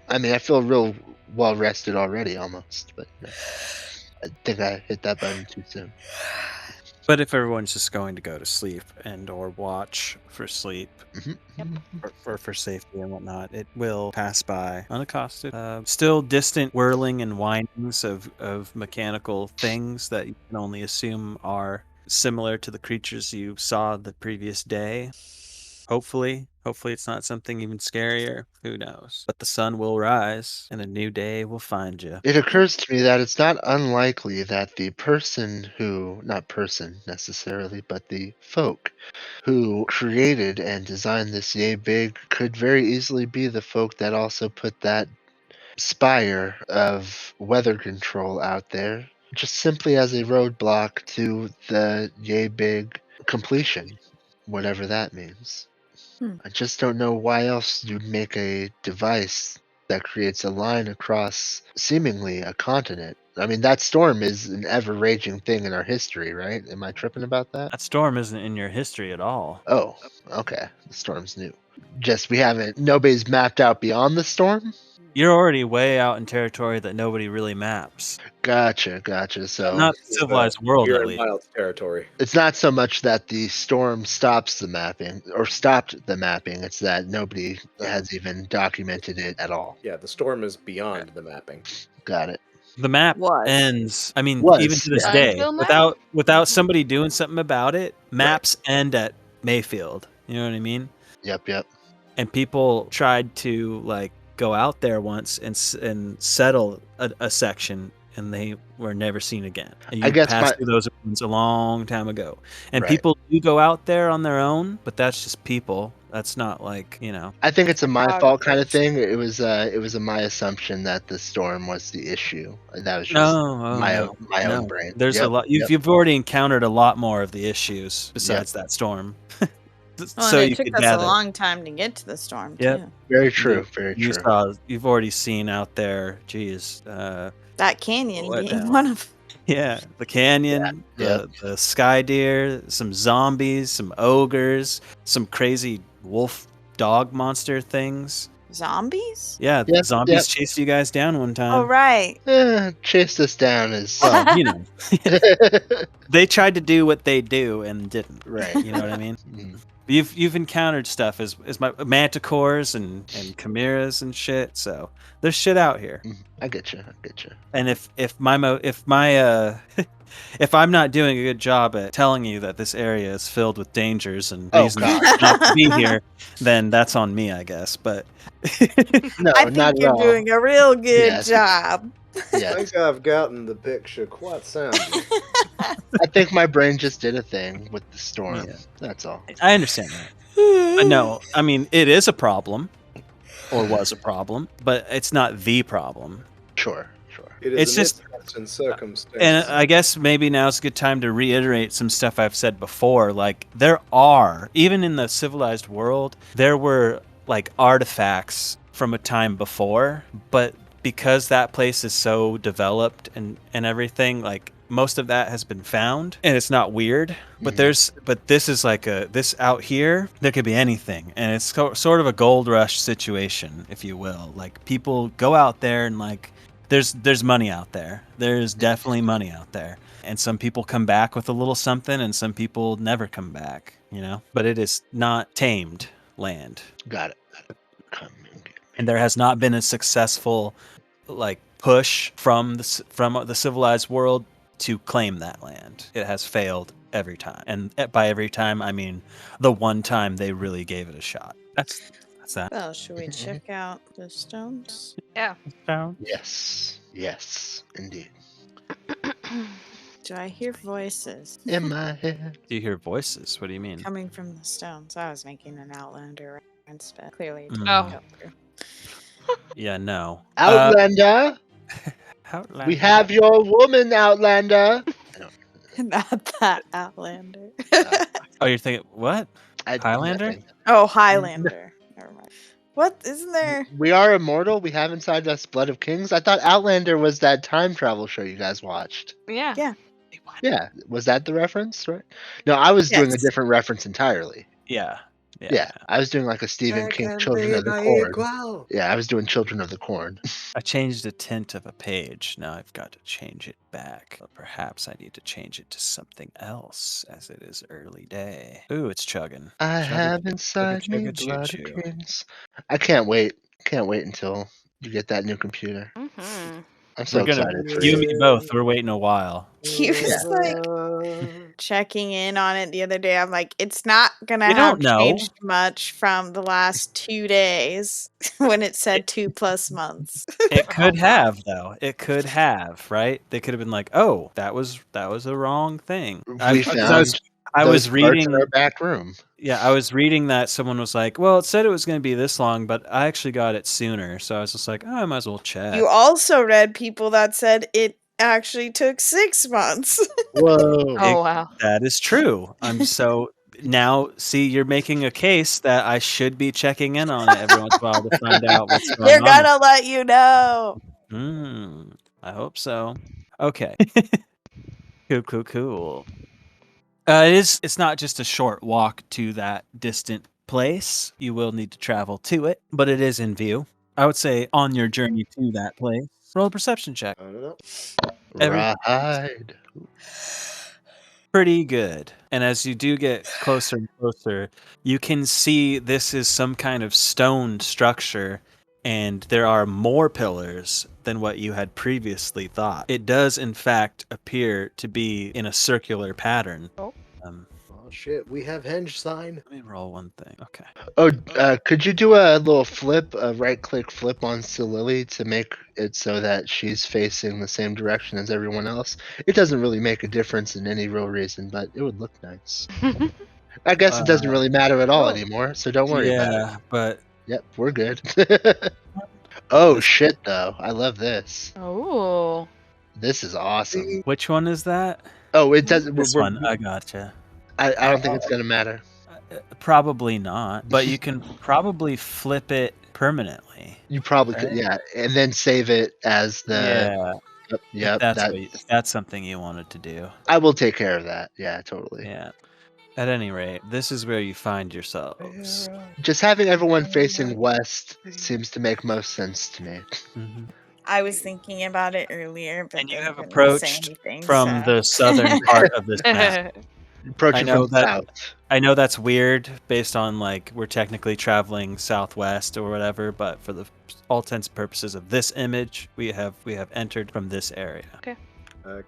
I mean, I feel real well rested already, almost. But I think I hit that button too soon. But if everyone's just going to go to sleep and or watch for sleep Mhm. or for safety and whatnot, it will pass by unaccosted. Still distant whirling and whinings of mechanical things that you can only assume are similar to the creatures you saw the previous day. Hopefully it's not something even scarier. Who knows? But the sun will rise and a new day will find you. It occurs to me that it's not unlikely that the person who, not person necessarily, but the folk who created and designed this yay big could very easily be the folk that also put that spire of weather control out there, just simply as a roadblock to the yay big completion, whatever that means. I just don't know why else you'd make a device that creates a line across seemingly a continent. I mean, that storm is an ever raging thing in our history, right? Am I tripping about that? That storm isn't in your history at all. Oh, okay. The storm's new. Just nobody's mapped out beyond the storm? You're already way out in territory that nobody really maps. Gotcha. So Not civilized world, You're at in least. wild territory. it's not so much that the storm stops the mapping or stopped the mapping, it's that nobody has even documented it at all. Yeah, the storm is beyond the mapping. Got it. The map Was. ends. I mean, Was, even to this yeah. day, Until now. without somebody doing something about it, maps end at Mayfield. You know what I mean? Yep. And people tried to like go out there once and settle a section, and they were never seen again. And I you guess passed through those ruins a long time ago. And Right. people do go out there on their own, but that's just people. That's not like, I think it's a my fault kind of Photographers. thing. It was my assumption that the storm was the issue. That was just no, my no, own brain. There's a Yep, lot. yep. You've already encountered a lot more of the issues besides that storm. Well, So and you it took could us gather. a long time to get to the storm, Yep. too. Very true. Very You true. you've already seen out there. Geez, That canyon What being now? one of yeah, the canyon, Yeah. the sky deer, some zombies, some ogres, some crazy wolf dog monster things. zombies. Yeah, the Yep, zombies yep. chased you guys down one time. Oh, right. Chased us down is Well, you know, they tried to do what they do and didn't. right. You know what I mean? Mm. You've encountered stuff as my manticores and chimeras and shit. So there's shit out here. I get you. And if if I'm not doing a good job at telling you that this area is filled with dangers and Oh, reasons God. not to be here, then that's on me, I guess. But No, I not think at you're all. doing a real good Yes. job. I Yes. think I've gotten the picture quite soundly. I think my brain just did a thing with the storm. Yeah. That's all. I understand that. But no, I mean it is a problem, or was a problem, but it's not the problem. Sure. It is It's an just- interesting circumstance. And I guess maybe now's a good time to reiterate some stuff I've said before. Like, there are, even in the civilized world, there were, like, artifacts from a time before, but because that place is so developed and everything, like, most of that has been found, and it's not weird. But this is like this out here, there could be anything, and it's sort of a gold rush situation, if you will. Like, people go out there and, like, there's money out there. There's definitely money out there. And some people come back with a little something and some people never come back, you know? But it is not tamed land. Got it. Come and get me. And there has not been a successful like push from the civilized world to claim that land. It has failed every time. And by every time I mean the one time they really gave it a shot. That's that. Well, should we check out the stones? Yes, indeed. Do I hear voices In my head. Do you hear voices? What do you mean? coming from the stones? I was making an Outlander reference, but clearly it Mm. didn't Oh. go through. Yeah, no. Outlander, Outlander. we have your woman, Outlander. Not that Outlander. Oh, you're thinking what? I- Highlander? nothing. Oh, Highlander. Never mind. What? Isn't there? We are immortal. We have inside us blood of kings. I thought Outlander was that time travel show you guys watched. Yeah. Yeah. Yeah, was that the reference? Right? No, I was doing a Yes. different reference entirely. Yeah. Yeah, I was doing like a Stephen King Children of the Corn. Yeah, I was doing Children of the Corn. I changed the tint of a page. Now I've got to change it back. But perhaps I need to change it to something else, as it is early day. Ooh, it's chugging. I Chugga, have inside me chugga, blood choo-choo. of kings. I can't wait. Can't wait until you get that new computer. Mm-hmm. I'm so We're gonna, excited for you and you. me both. We're waiting a while. He was like checking in on it the other day. I'm like, it's not gonna You have don't know. changed much from the last 2 days when it said 2+ months. It could have, though. It could have, right? They could have been like, "Oh, that was a wrong thing." We found I was those parts reading. in our back room. Yeah, I was reading that someone was like, "Well, it said it was going to be this long, but I actually got it sooner." So I was just like, "Oh, I might as well check." You also read people that said it actually took 6 months. Whoa. Oh wow. That is true. I'm so now, see, you're making a case that I should be checking in on it every once in a while to find out what's going They're on. gonna let you know. I hope so. Okay. Cool. It's not just a short walk to that distant place. You will need to travel to it, but it is in view. I would say on your journey to that place, roll a perception check. I don't know. Ride. Pretty good. And as you do get closer and closer, you can see this is some kind of stone structure, and there are more pillars than what you had previously thought. It does, in fact, appear to be in a circular pattern. Oh. Oh shit, we have henge sign. Let me roll one thing. Okay. Oh, could you do a little flip, a right-click flip on Lily to make it so that she's facing the same direction as everyone else? It doesn't really make a difference in any real reason, but it would look nice. I guess it doesn't really matter at all anymore, so don't worry about it. Yeah, but Yep, we're good. Oh shit, though. I love this. Oh. This is awesome. which one is that? Oh, it doesn't. This one. I gotcha. I don't think it's gonna matter. Probably not, but you can probably flip it permanently. You probably could, Right. yeah, and then save it as the. Yep. If that's something you wanted to do. I will take care of that. Yeah, totally. Yeah. At any rate, this is where you find yourselves. Just having everyone facing west seems to make most sense to me. Mhm. I was thinking about it earlier, but And you then have couldn't say approached anything, from so- the southern part of this map. Approaching know from that- south. I know that's weird based on like we're technically traveling southwest or whatever, but for the all intents and purposes of this image, we have entered from this area.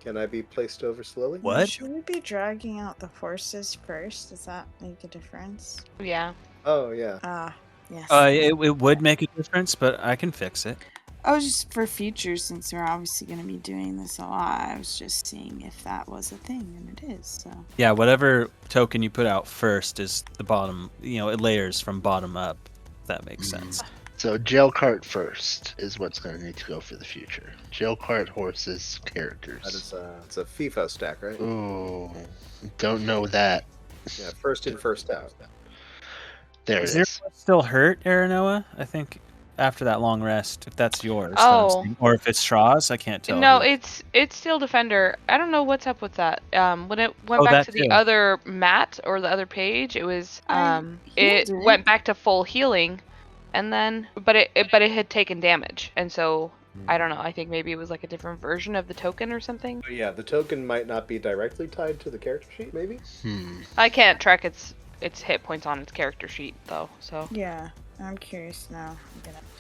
Can I be placed over slowly? What? Should we be dragging out the horses first? Does that make a difference? Yeah. Oh yeah. Yes. It would make a difference, but I can fix it. I was just for future, since we're obviously going to be doing this a lot. I was just seeing if that was a thing, and it is. So Yeah, whatever token you put out first is the bottom. It layers from bottom up. If that makes sense. So jail cart first is what's going to need to go for the future. Jail cart, horses, characters. That is it's a FIFO stack, right? Ooh, don't know that. Yeah, first in, first out. There Is it there is. still hurt, Aranoa? I think after that long rest, if that's yours, Oh. or if it's Straw's, I can't tell. No, who- it's still Defender. I don't know what's up with that. When it went Oh, back that to the too. other mat or the other page, it was it healed it. went back to full healing, and then but it had taken damage, and so I don't know. I think maybe it was like a different version of the token or something. But yeah, the token might not be directly tied to the character sheet, maybe? I can't track its hit points on its character sheet though. So yeah, I'm curious now.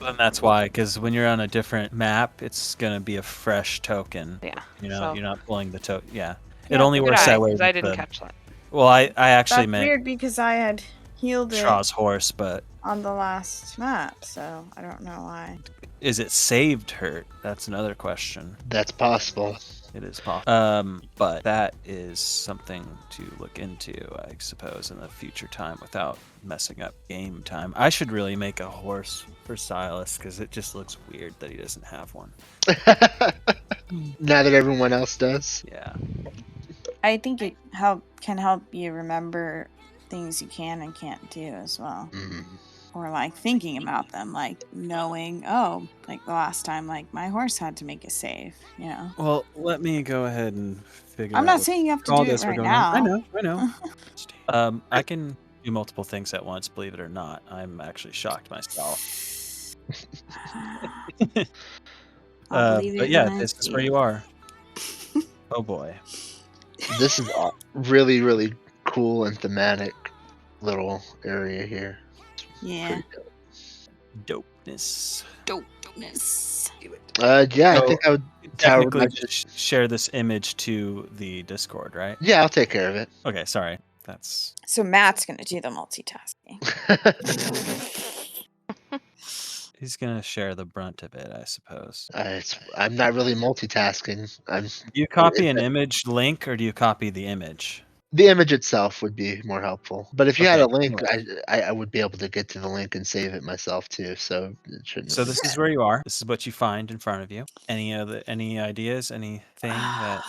Then that's why, because when you're on a different map, it's gonna be a fresh token. yeah. You're not pulling the token. Yeah, Yeah, it only Good works eye, that way. 'cause I with didn't the- catch that. Well, I actually That's meant weird because I had healed it Straw's horse, but on the last map, so I don't know why. is it saved hurt? That's another question. That's possible. It is possible. But that is something to look into, I suppose, in the future time without messing up game time. I should really make a horse for Silas because it just looks weird that he doesn't have one. Now that everyone else does. Yeah. I think it can help you remember things you can and can't do as well. Or like thinking about them, like knowing, like the last time, like my horse had to make a save, Well, let me go ahead and figure. I'm out not what saying you have to all do this it we're right going now. on. I know. I can do multiple things at once. Believe it or not, I'm actually shocked myself. I'll believe it But yeah, when I this is see where it. you are. Oh boy. This is really, really cool and thematic little area here. Yeah. Dopeness. Dopeness. Yeah, I So, think I would tower Technically, my- just share this image to the Discord, right? Yeah, I'll take care of it. Okay, sorry. That's So Matt's gonna do the multitasking. he's gonna share the brunt of it, I suppose. I'm not really multitasking. Do you copy an image link or do you copy the image? The image itself would be more helpful. But if you had a Okay, link, I would be able to get to the link and save it myself too. So it shouldn't. So this is where you are. This is what you find in front of you. Any ideas? Anything that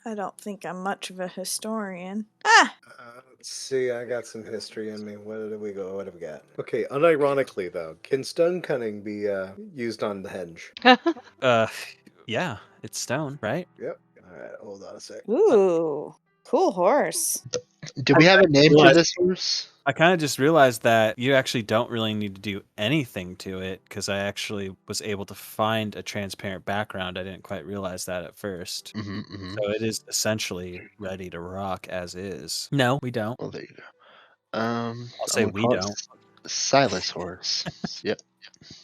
I don't think I'm much of a historian. Let's see, I got some history in me. Where did we go? What have we got? Okay, unironically though, can stone cunning be used on the henge? Yeah, it's stone, right? Yep. Alright, hold on a sec. Ooh, cool horse. Do we have a name for realized- this horse? I kind of just realized that you actually don't really need to do anything to it because I actually was able to find a transparent background. I didn't quite realize that at first. Mm-hmm. So it is essentially ready to rock as is. No, we don't. Well, there you go. I'll I'm say gonna we call it don't. Silas horse. Yep.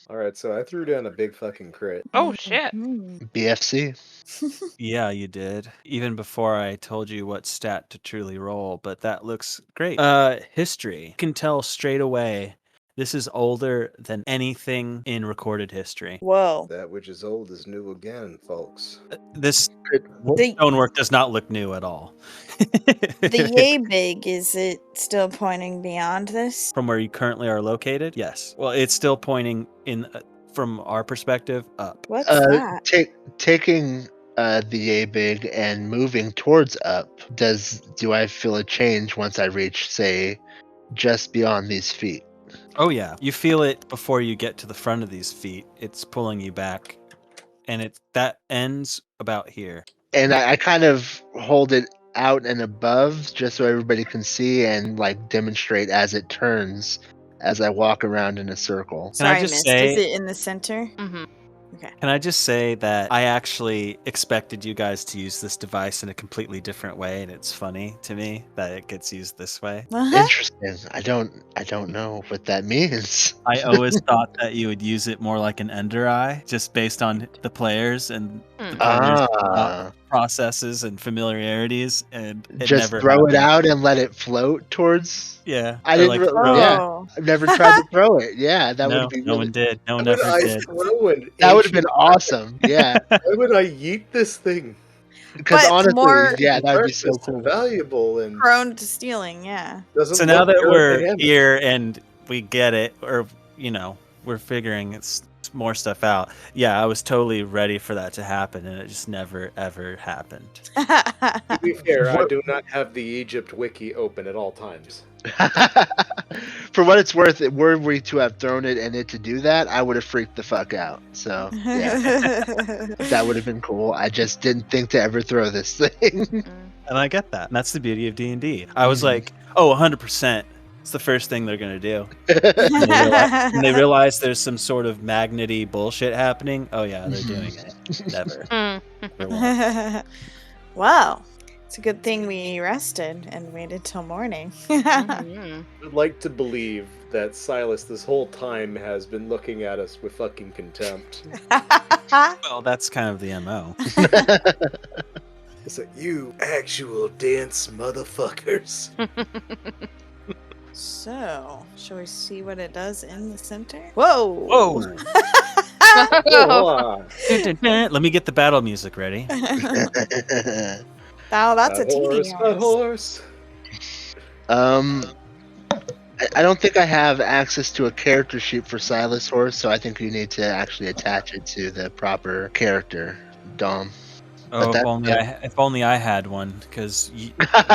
Alright, so I threw down a big fucking crit. Oh shit. Mhm. BFC. Yeah, you did. Even before I told you what stat to truly roll, but that looks great. History. You can tell straight away this is older than anything in recorded history. Whoa. That which is old is new again, folks. This The stonework does not look new at all. the yay big, is it still pointing beyond this? From where you currently are located? Yes. Well, it's still pointing in from our perspective up. What's that? Taking the yay big and moving towards up. Do I feel a change once I reach, say, just beyond these feet? Oh yeah, you feel it before you get to the front of these feet. It's pulling you back, and that ends about here. And I kind of hold it out and above just so everybody can see and like demonstrate as it turns as I walk around in a circle. Can I Sorry, just missed. say- Is it in the center? Mm-hmm. Can I just say that I actually expected you guys to use this device in a completely different way, and it's funny to me that it gets used this way. Interesting. I don't know what that means. I always thought that you would use it more like an Ender Eye, just based on the players and the players' processes and familiarities, and it just never throw it happened. out and let it float towards. Yeah, I or didn't. like Re- throw it. yeah, Oh. I've never tried to throw it. Yeah, that No, would be. no Really, one did. No one How would ever I did. throw an that would have ancient been awesome. Yeah, Why would I yeet this thing? because But honestly, more yeah, that would be so Precious and cool. valuable and prone to stealing, yeah. doesn't So now look that good we're to him. here and we get it, or we're figuring it's more stuff out. Yeah, I was totally ready for that to happen, and it just never ever happened. To be fair, I What- do not have the Egypt wiki open at all times. For what it's worth, were we to have thrown it and it to do that, I would have freaked the fuck out. So yeah, that would have been cool. I just didn't think to ever throw this thing. And I get that. And that's the beauty of D&D. I was Mhm. like, oh, 100%. It's the first thing they're going to do. And they realize there's some sort of magnety bullshit happening. Oh, yeah, they're doing it. Never. Never once. Well, it's a good thing we rested and waited till morning. Mhm. I'd like to believe that Silas this whole time has been looking at us with fucking contempt. Well, that's kind of the MO. It's like, you actual dense motherfuckers. So, shall we see what it does in the center? Whoa! Whoa! Hold on. Let me get the battle music ready. Oh, that's a That teeny horse, that horse. horse. I don't think I have access to a character sheet for Silas Horse, so I think you need to actually attach it to the proper character, Dom. Oh, But if only I had one, because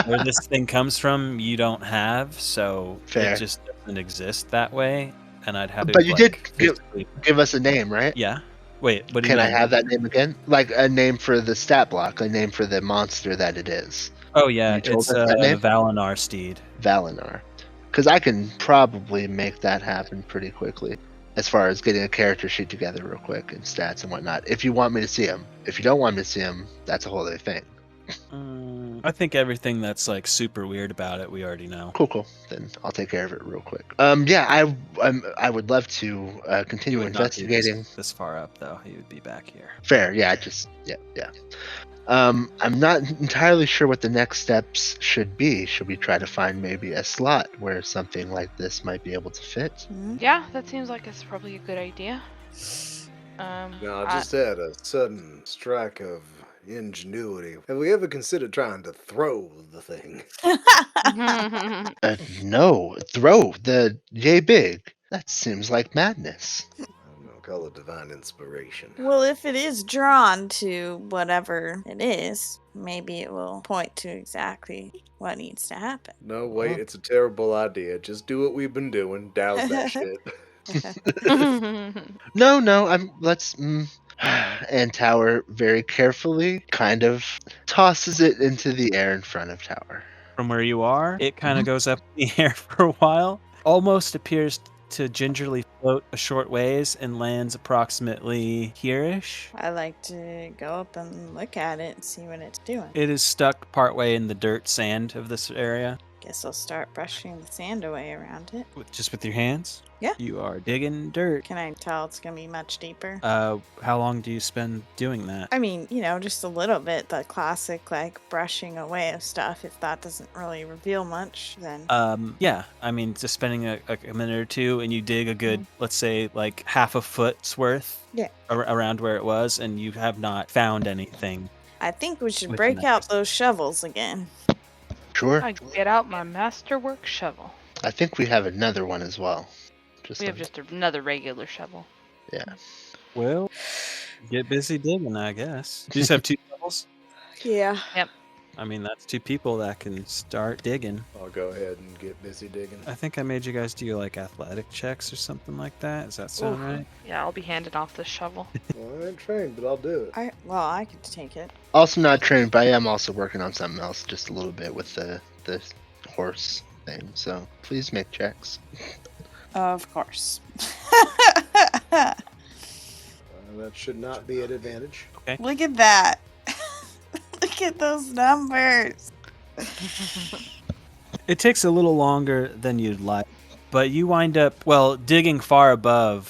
where this thing comes from, you don't have, so Fair. it just doesn't exist that way, and I'd have to. But you did physically- give us a name, right? Yeah. Wait, what do you Can I mean? have that name again? Like a name for the stat block, a name for the monster that it is. Oh yeah, You told it's us that name? Valinar Steed. Valinar. Because I can probably make that happen pretty quickly. As far as getting a character sheet together real quick and stats and whatnot. If you want me to see them. If you don't want me to see them, that's a whole other thing. I think everything that's like super weird about it, we already know. Cool. Then I'll take care of it real quick. Yeah, I would love to continue He would not be investigating. this far up though. He would be back here. Fair, yeah, yeah. I'm not entirely sure what the next steps should be. Should we try to find maybe a slot where something like this might be able to fit? Yeah, that seems like it's probably a good idea. No, I just had a sudden strike of ingenuity. Have we ever considered trying to throw the thing? No, throw the yay big. That seems like madness. I don't know. call it divine inspiration. Well, if it is drawn to whatever it is, maybe it will point to exactly what needs to happen. No, wait, it's a terrible idea. Just do what we've been doing. Douse that shit. No, let's. And Tower very carefully kind of tosses it into the air in front of Tower. From where you are, it kind of goes up in the air for a while. Almost appears to gingerly float a short ways and lands approximately here-ish. I like to go up and look at it and see what it's doing. It is stuck partway in the dirt sand of this area. Guess I'll start brushing the sand away around it. Just with your hands? Yeah. You are digging dirt. Can I tell it's gonna be much deeper? How long do you spend doing that? I mean, just a little bit. The classic, like, brushing away of stuff. If that doesn't really reveal much, then... Yeah. I mean, just spending a minute or two, and you dig a good, let's say, like half a foot's worth. Yeah. Around where it was, and you have not found anything. I think we should Within break that out those shovels again. Sure. I get out my masterwork shovel. I think we have another one as well. We have just another regular shovel. Yeah. Well, get busy digging, I guess. You just have 2 shovels? Yeah. Yep. I mean, that's 2 people that can start digging. I'll go ahead and get busy digging. I think I made you guys do like athletic checks or something like that. Does that sound right? Yeah, I'll be handing off the shovel. Well, I ain't trained, but I'll do it. I could take it. Also not trained, but I am also working on something else just a little bit with the horse thing. So please make checks. Of course. That should not be an advantage. Look at that. Look at those numbers. It takes a little longer than you'd like, but you wind up, digging far above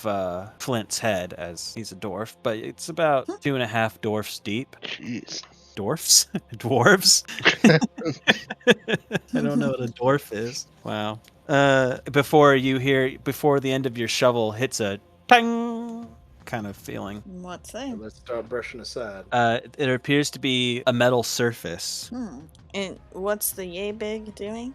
Flint's head, as he's a dwarf, but it's about 2.5 dwarfs deep. Jeez. Dwarfs? Dwarves? I don't know what a dwarf is. Wow. Before the end of your shovel hits a tang kind of feeling. What's So that? let's start brushing aside. It appears to be a metal surface. And what's the yay big doing?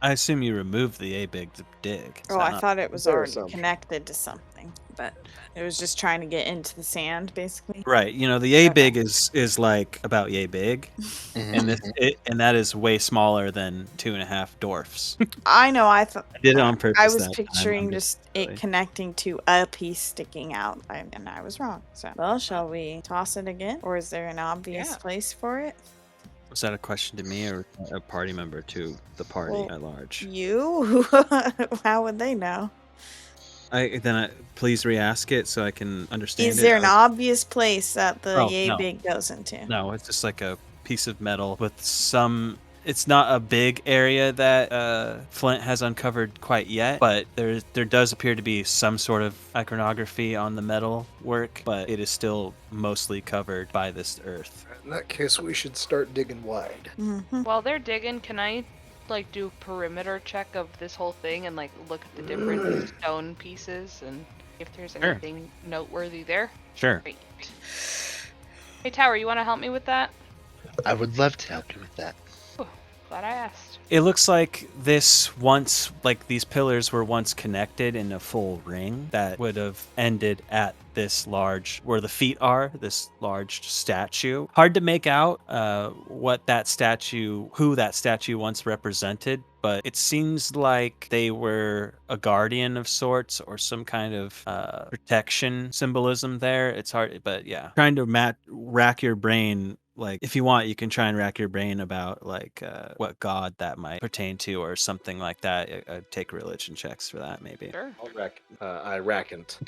I assume you removed the A-big to dig. Is Oh, that I not- thought it was There already was something. connected to something, but it was just trying to get into the sand, basically. Right. The A-big is like about yay big, Mhm. and that is way smaller than 2.5 dwarfs. I know. I thought I did it on purpose. I was that time. picturing I'm just silly. it connecting to a piece sticking out, and I was wrong. So, well, shall we toss it again, or is there an obvious Yeah. place for it? Was that a question to me or a party member to the party Well, at large? You? How would they know? Please re-ask it so I can understand Is it. there an obvious place that the Oh, yay no. big goes into? No, it's just like a piece of metal with some. It's not a big area that Flint has uncovered quite yet, but there does appear to be some sort of iconography on the metal work, but it is still mostly covered by this earth. In that case, we should start digging wide. Mm-hmm. While they're digging, can I do a perimeter check of this whole thing and look at the different stone pieces and if there's Sure. anything noteworthy there? Sure. Great. Hey Tower, you want to help me with that? I would love to help you with that. Glad I asked. It looks like these pillars were once connected in a full ring that would have ended at this large, where the feet are, this large statue. Hard to make out who that statue once represented, but it seems like they were a guardian of sorts or some kind of protection symbolism there. It's hard, but yeah. Trying to rack your brain. Like, if you want, you can try and rack your brain about what god that might pertain to or something like that. Take religion checks for that, maybe. Sure. I reckoned.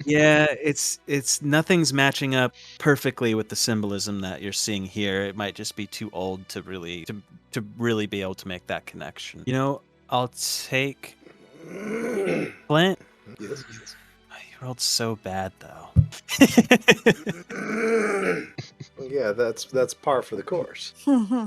Yeah, it's nothing's matching up perfectly with the symbolism that you're seeing here. It might just be too old to really be able to make that connection. I'll take Flint. Yes. You rolled so bad though. Well, yeah, that's par for the course.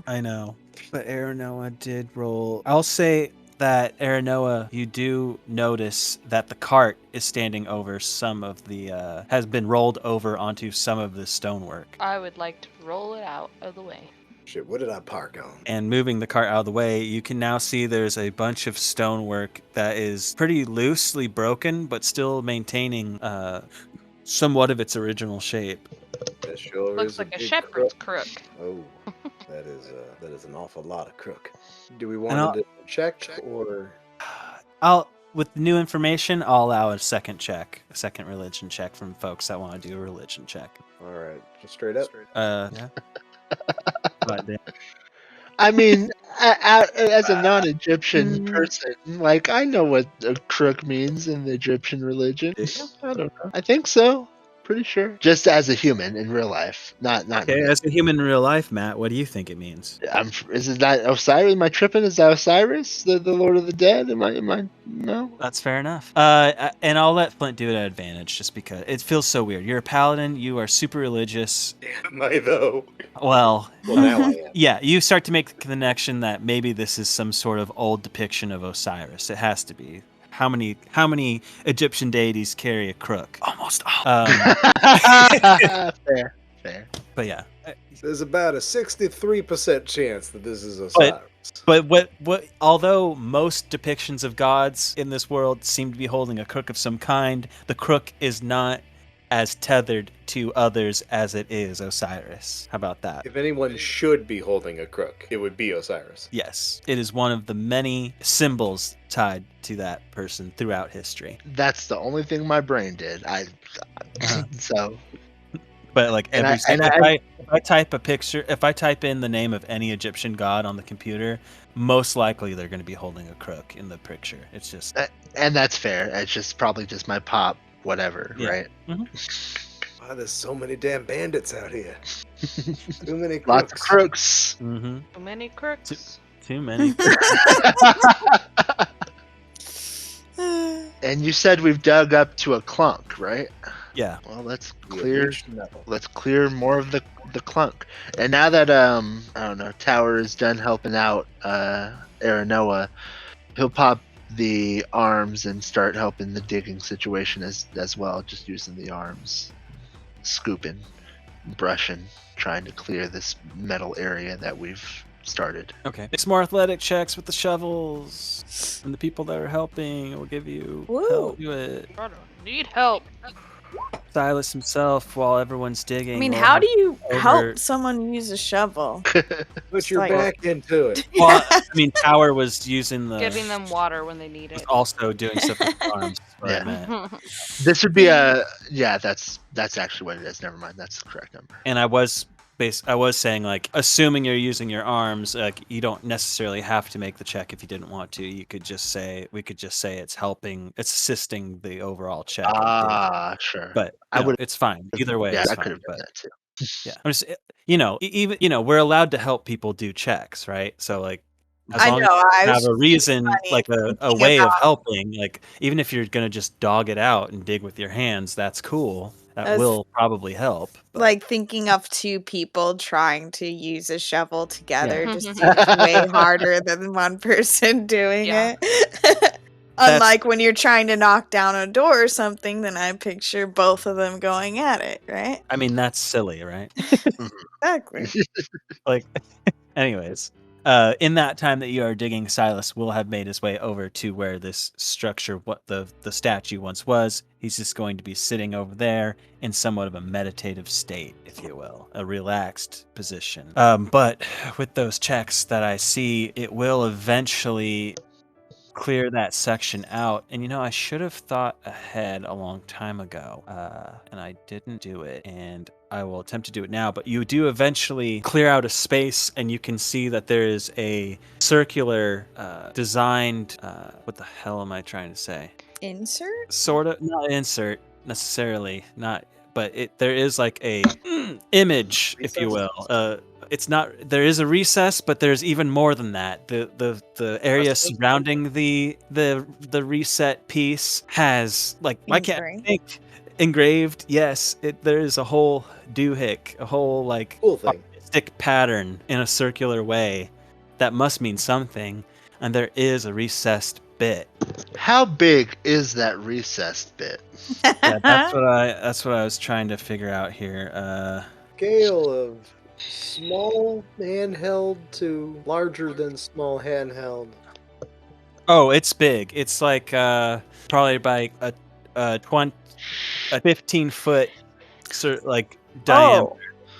I know. But Aranoa did roll. I'll say that, Aranoa, you do notice that the cart is standing over some of the, has been rolled over onto some of the stonework. I would like to roll it out of the way. Shit, what did I park on? And moving the cart out of the way, you can now see there's a bunch of stonework that is pretty loosely broken, but still maintaining somewhat of its original shape. That sure Looks is like a big shepherd's crook. crook. Oh, that is an awful lot of crook. Do we And want to check or? With the new information, I'll allow a second religion check from folks that want to do a religion check. All right, just straight up. Yeah. I mean, as a non-Egyptian person, like, I know what a crook means in the Egyptian religion. Do you? I don't know. I think so. Pretty sure. Just as a human in real life, not. Okay, as a human in real life, Matt, what do you think it means? Is it not Osiris? Am I tripping? Is that Osiris, the Lord of the Dead? Am I? No. That's fair enough. And I'll let Flint do it at advantage, just because it feels so weird. You're a paladin. You are super religious. Am I though? Well, Now I am. yeah. You start to make the connection that maybe this is some sort of old depiction of Osiris. It has to be. How many Egyptian deities carry a crook? Almost all. Fair. But yeah. There's about a 63% chance that this is Osiris. But what? Although most depictions of gods in this world seem to be holding a crook of some kind, the crook is not as tethered to others as it is Osiris. How about that? If anyone should be holding a crook, it would be Osiris. Yes, it is one of the many symbols tied to that person throughout history. That's the only thing my brain did. So. But like And every I- if I type a picture, if I type in the name of any Egyptian god on the computer, most likely they're going to be holding a crook in the picture. It's just And that's fair. It's just probably just my pop, whatever, Yeah. right? Wow, there's so many damn bandits out here. Too many crooks. Lots of crooks. mm-hmm. Too many crooks. Too many. And you said we've dug up to a clunk, right? Yeah. Well, let's We clear. reached metal. Let's clear more of the clunk. And now that I don't know, Tower is done helping out Aranoa, he'll pop the arms and start helping the digging situation as well, just using the arms, scooping, brushing, trying to clear this metal area that we've started. Okay. It's more athletic checks with the shovels, and the people that are helping will give you Woo. help do it. I don't need help. Silas himself, while everyone's digging. I mean, will how have- do you over- help someone use a shovel? Put your Like- back into it. Well, I mean, Tower was using the. Giving them water when they need was it. also doing stuff with the arms. That's what I Yeah. meant. This would be that's actually what it is. Never mind, that's the correct number. And I was saying, like, assuming you're using your arms, like, you don't necessarily have to make the check if you didn't want to. We could just say it's helping, it's assisting the overall check. Sure. But I would. it's fine. Either way, Yeah, it's I fine. could have done But that too. yeah, I'm just, even we're allowed to help people do checks, right? So like, as I long know, as I you was have a reason, funny like a thinking way of about- helping, like even if you're gonna just dog it out and dig with your hands, that's cool. That As- will probably help. but- Like thinking of two people trying to use a shovel together Yeah. just seems way harder than one person doing Yeah. it. Unlike when you're trying to knock down a door or something, then I picture both of them going at it, right? I mean, that's silly, right? Exactly. Like, anyways, in that time that you are digging, Silas will have made his way over to where this structure, what the statue once was. He's just going to be sitting over there in somewhat of a meditative state, if you will, a relaxed position. But with those checks that I see, it will eventually clear that section out. And I should have thought ahead a long time ago, and I didn't do it. And I will attempt to do it now, but you do eventually clear out a space, and you can see that there is a circular designed, what the hell am I trying to say? Insert? Sort of, not insert necessarily, not, but there is like a image, if you will. It's not, there is a recess, but there's even more than that. The area surrounding the reset piece has, like, I can't Engraved. think. Engraved, yes. There is a whole doohick, a whole like Cool thing. stick pattern in a circular way that must mean something, and there is a recessed bit. How big is that recessed bit? Yeah, that's what I was trying to figure out here. Scale of Small handheld to larger than small handheld. Oh, it's big. It's like probably about a 15-foot like diameter.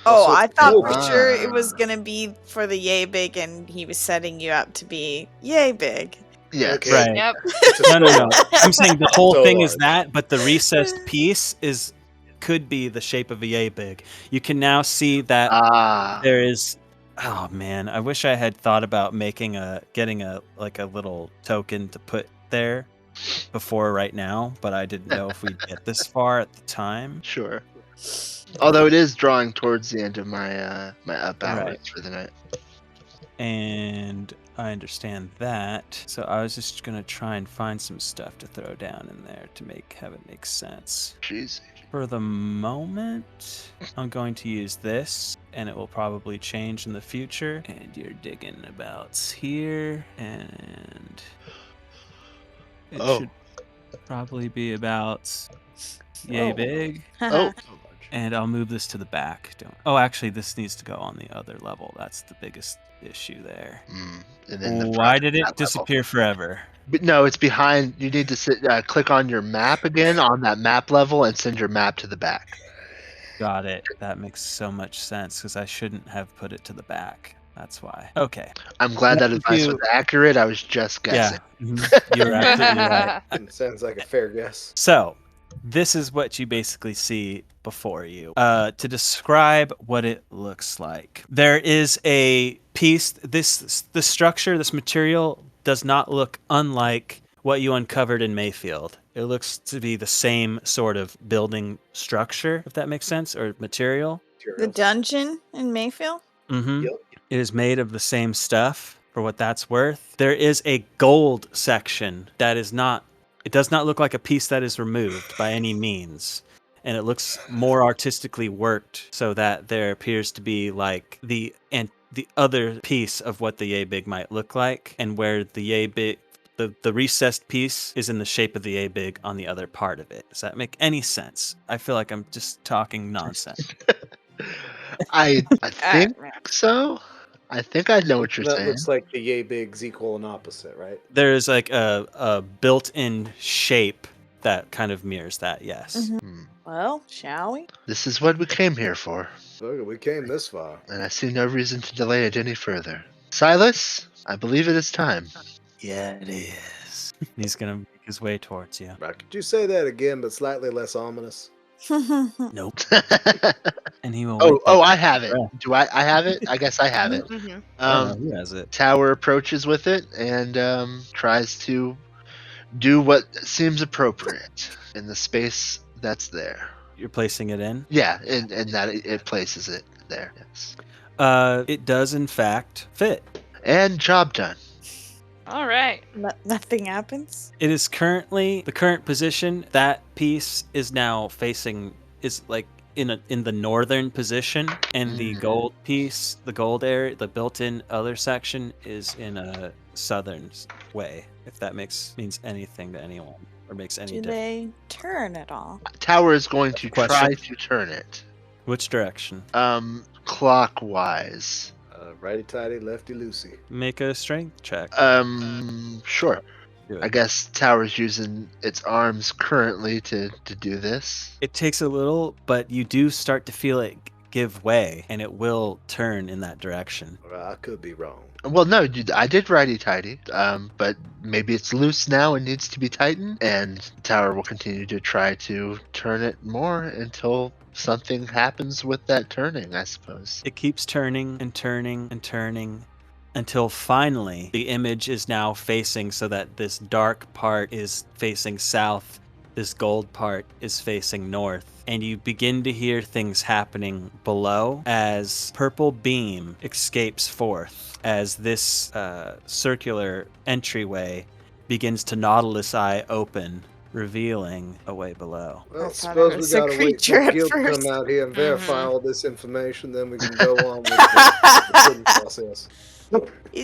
Oh, So it's I thought mobile. for sure it was Ah. gonna be for the yay big, and he was setting you up to be yay big. Yes. Okay. Right. Yep. It's a No. so I'm saying the whole So thing is large. that, but the recessed piece could be the shape of a yay big. You can now see that Ah. there is. Oh man, I wish I had thought about getting a little token to put there before right now, but I didn't know if we'd get this far at the time. Sure. Although it is drawing towards the end of my my up hours Right. for the night. And I understand that. So I was just gonna try and find some stuff to throw down in there to have it make sense. Jeez. For the moment, I'm going to use this, and it will probably change in the future. And you're digging about here, and it Oh. should probably be about yay Oh. big. Oh. And I'll move this to the back. Oh, actually, this needs to go on the other level. That's the biggest issue there. And then the Why front did of it that level. disappear forever? But no, it's behind. You need to click on your map again on that map level and send your map to the back. Got it. That makes so much sense because I shouldn't have put it to the back. That's why. Okay. I'm glad that advice was accurate. I was just guessing. Yeah. You're absolutely right. Sounds like a fair guess. So, this is what you basically see before you. To describe what it looks like, there is a piece. The structure, this material, does not look unlike what you uncovered in Mayfield. It looks to be the same sort of building structure, if that makes sense, or material. The dungeon in Mayfield? Mm-hmm. Yep. It is made of the same stuff, for what that's worth. There is a gold section that is not. It does not look like a piece that is removed by any means. And it looks more artistically worked so that there appears to be like the other piece of what the yay big might look like, and where the yay big, the recessed piece is in the shape of the yay big on the other part of it. Does that make any sense? I feel like I'm just talking nonsense. I think so. I think I know what you're That saying. looks like the yay bigs equal and opposite, right? There's like a built-in shape that kind of mirrors that, yes. Hmm. Well, shall we? This is what we came here for, Look, we came this far. and I see no reason to delay it any further. Silas, I believe it is time. Yeah, it is. He's gonna make his way towards you. Right, could you say that again, but slightly less ominous? Nope. And he will. Oh, I have it. breath. Do I have it? I guess I have it. Mhm. I don't know who has it. Tower approaches with it and tries to do what seems appropriate in the space that's there. You're placing it in. Yeah, and that it places it there. Yes. It does in fact fit. And job done. All right. Nothing happens. It is currently the current position. That piece is now facing is like in the northern position, and the gold piece, the gold area, the built-in other section is in a southern way. If that means anything to anyone or makes any Do difference. they turn at all? Tower is going to try Question? to turn it. Which direction? Clockwise. Righty-tighty, lefty-loosey. Make a strength check. Sure. Do it. I guess Tower's using its arms currently to do this. It takes a little, but you do start to feel it give way, and it will turn in that direction. Well, I could be wrong. Well, no, I did righty-tighty, but maybe it's loose now and needs to be tightened, and Tower will continue to try to turn it more until something happens with that turning, I suppose. It keeps turning and turning and turning until finally the image is now facing so that this dark part is facing south, this gold part is facing north, and you begin to hear things happening below as purple beam escapes forth as this circular entryway begins to Nautilus eye open, revealing a way below. Well, I thought it suppose was we a gotta wait creature till at Guild first. come out here and verify Mhm. all this information, then we can go on with the pudding process.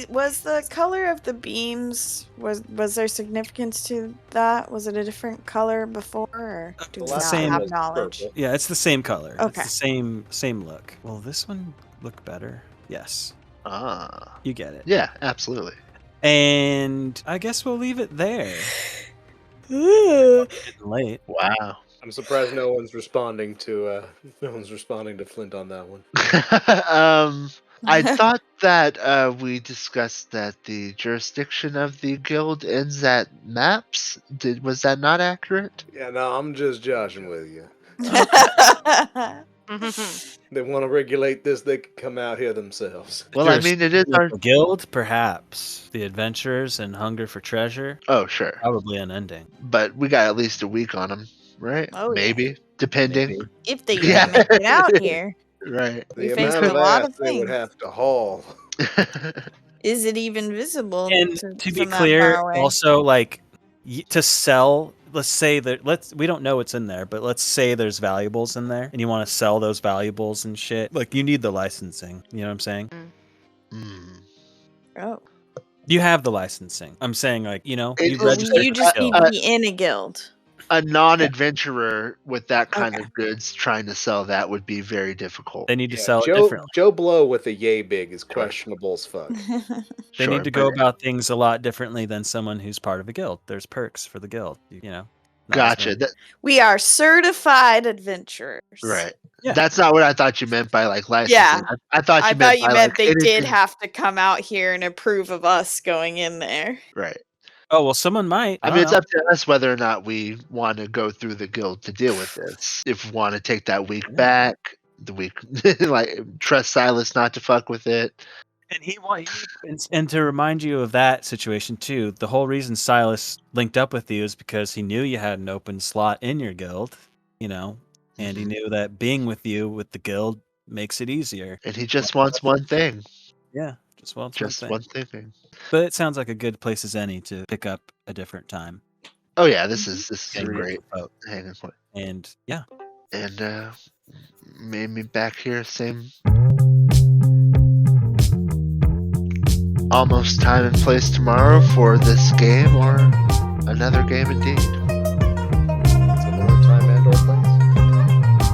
Was the color of the beams, was there significance to that? Was it a different color before, or do The we last not same have was knowledge? purple. Yeah, it's the same color. Okay. It's the same look. Well, this one look better. Yes, Ah. you get it. Yeah, absolutely. And I guess we'll leave it there. Ooh. Getting late. Wow. I'm surprised no one's responding to Flint on that one. I thought that we discussed that the jurisdiction of the guild ends at maps. Was that not accurate? Yeah, no, I'm just joshing with you. They want to regulate this, they can come out here themselves. Well, I mean, it is Jurisdiction our. of the guild, perhaps. The adventurers and hunger for treasure, Oh, sure. probably unending. But we got at least a week on them, right? Oh, yeah. Maybe, depending. Maybe. If they even Yeah. make it out here. Right. We The faced amount a of lot ass of they would things. have to haul. Is it even visible? And to be from that clear, far away? also like to sell. Let's say that we don't know what's in there, but let's say there's valuables in there, and you want to sell those valuables and shit. Like you need the licensing. You know what I'm saying? Hmm. Oh. You have the licensing. I'm saying like you It- you Well, register you for just the need guild. to be in a guild. A non-adventurer with that kind Okay. of goods trying to sell that would be very difficult. They need to Yeah, sell it Joe, differently. Joe Blow with a yay big is questionable as fuck. They need to go about things a lot differently than someone who's part of a guild. There's perks for the guild, you know. not as Gotcha. many. We are certified adventurers. Right. Yeah. That's not what I thought you meant by like licensing. Yeah. I thought you I meant thought you by, meant like, they did anything- have to come out here and approve of us going in there. Right. Oh well, someone might. I mean, it's up to us whether or not we want to go through the guild to deal with this. If we want to take that week Yeah. back, the week like trust Silas not to fuck with it. And and to remind you of that situation too, the whole reason Silas linked up with you is because he knew you had an open slot in your guild, you know, and he knew that being with you with the guild makes it easier. And he just wants one thing. Yeah, just one thing. But it sounds like a good place as any to pick up a different time. Oh yeah, this is a and great vote. hanging point. And yeah, And maybe back here, same almost time and place tomorrow for this game or another game indeed. Similar time and or place.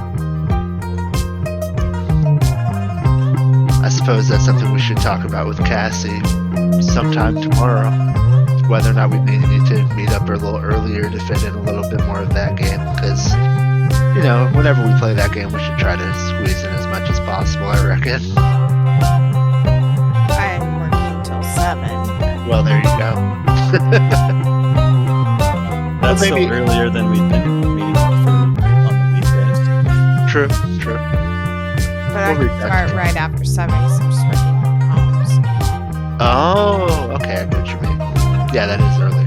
I suppose that's something we should talk about with Cassie sometime tomorrow. Whether or not we may need to meet up a little earlier to fit in a little bit more of that game. Because, you know, whenever we play that game, we should try to squeeze in as much as possible, I reckon. I'm working till 7. Well, there you go. that's maybe- still earlier than we've been meeting on the weekdays. True. But I We'll read can that start too. right after 7 because I'm just working from home. So. Oh, okay, I know what you mean. Yeah, that is early.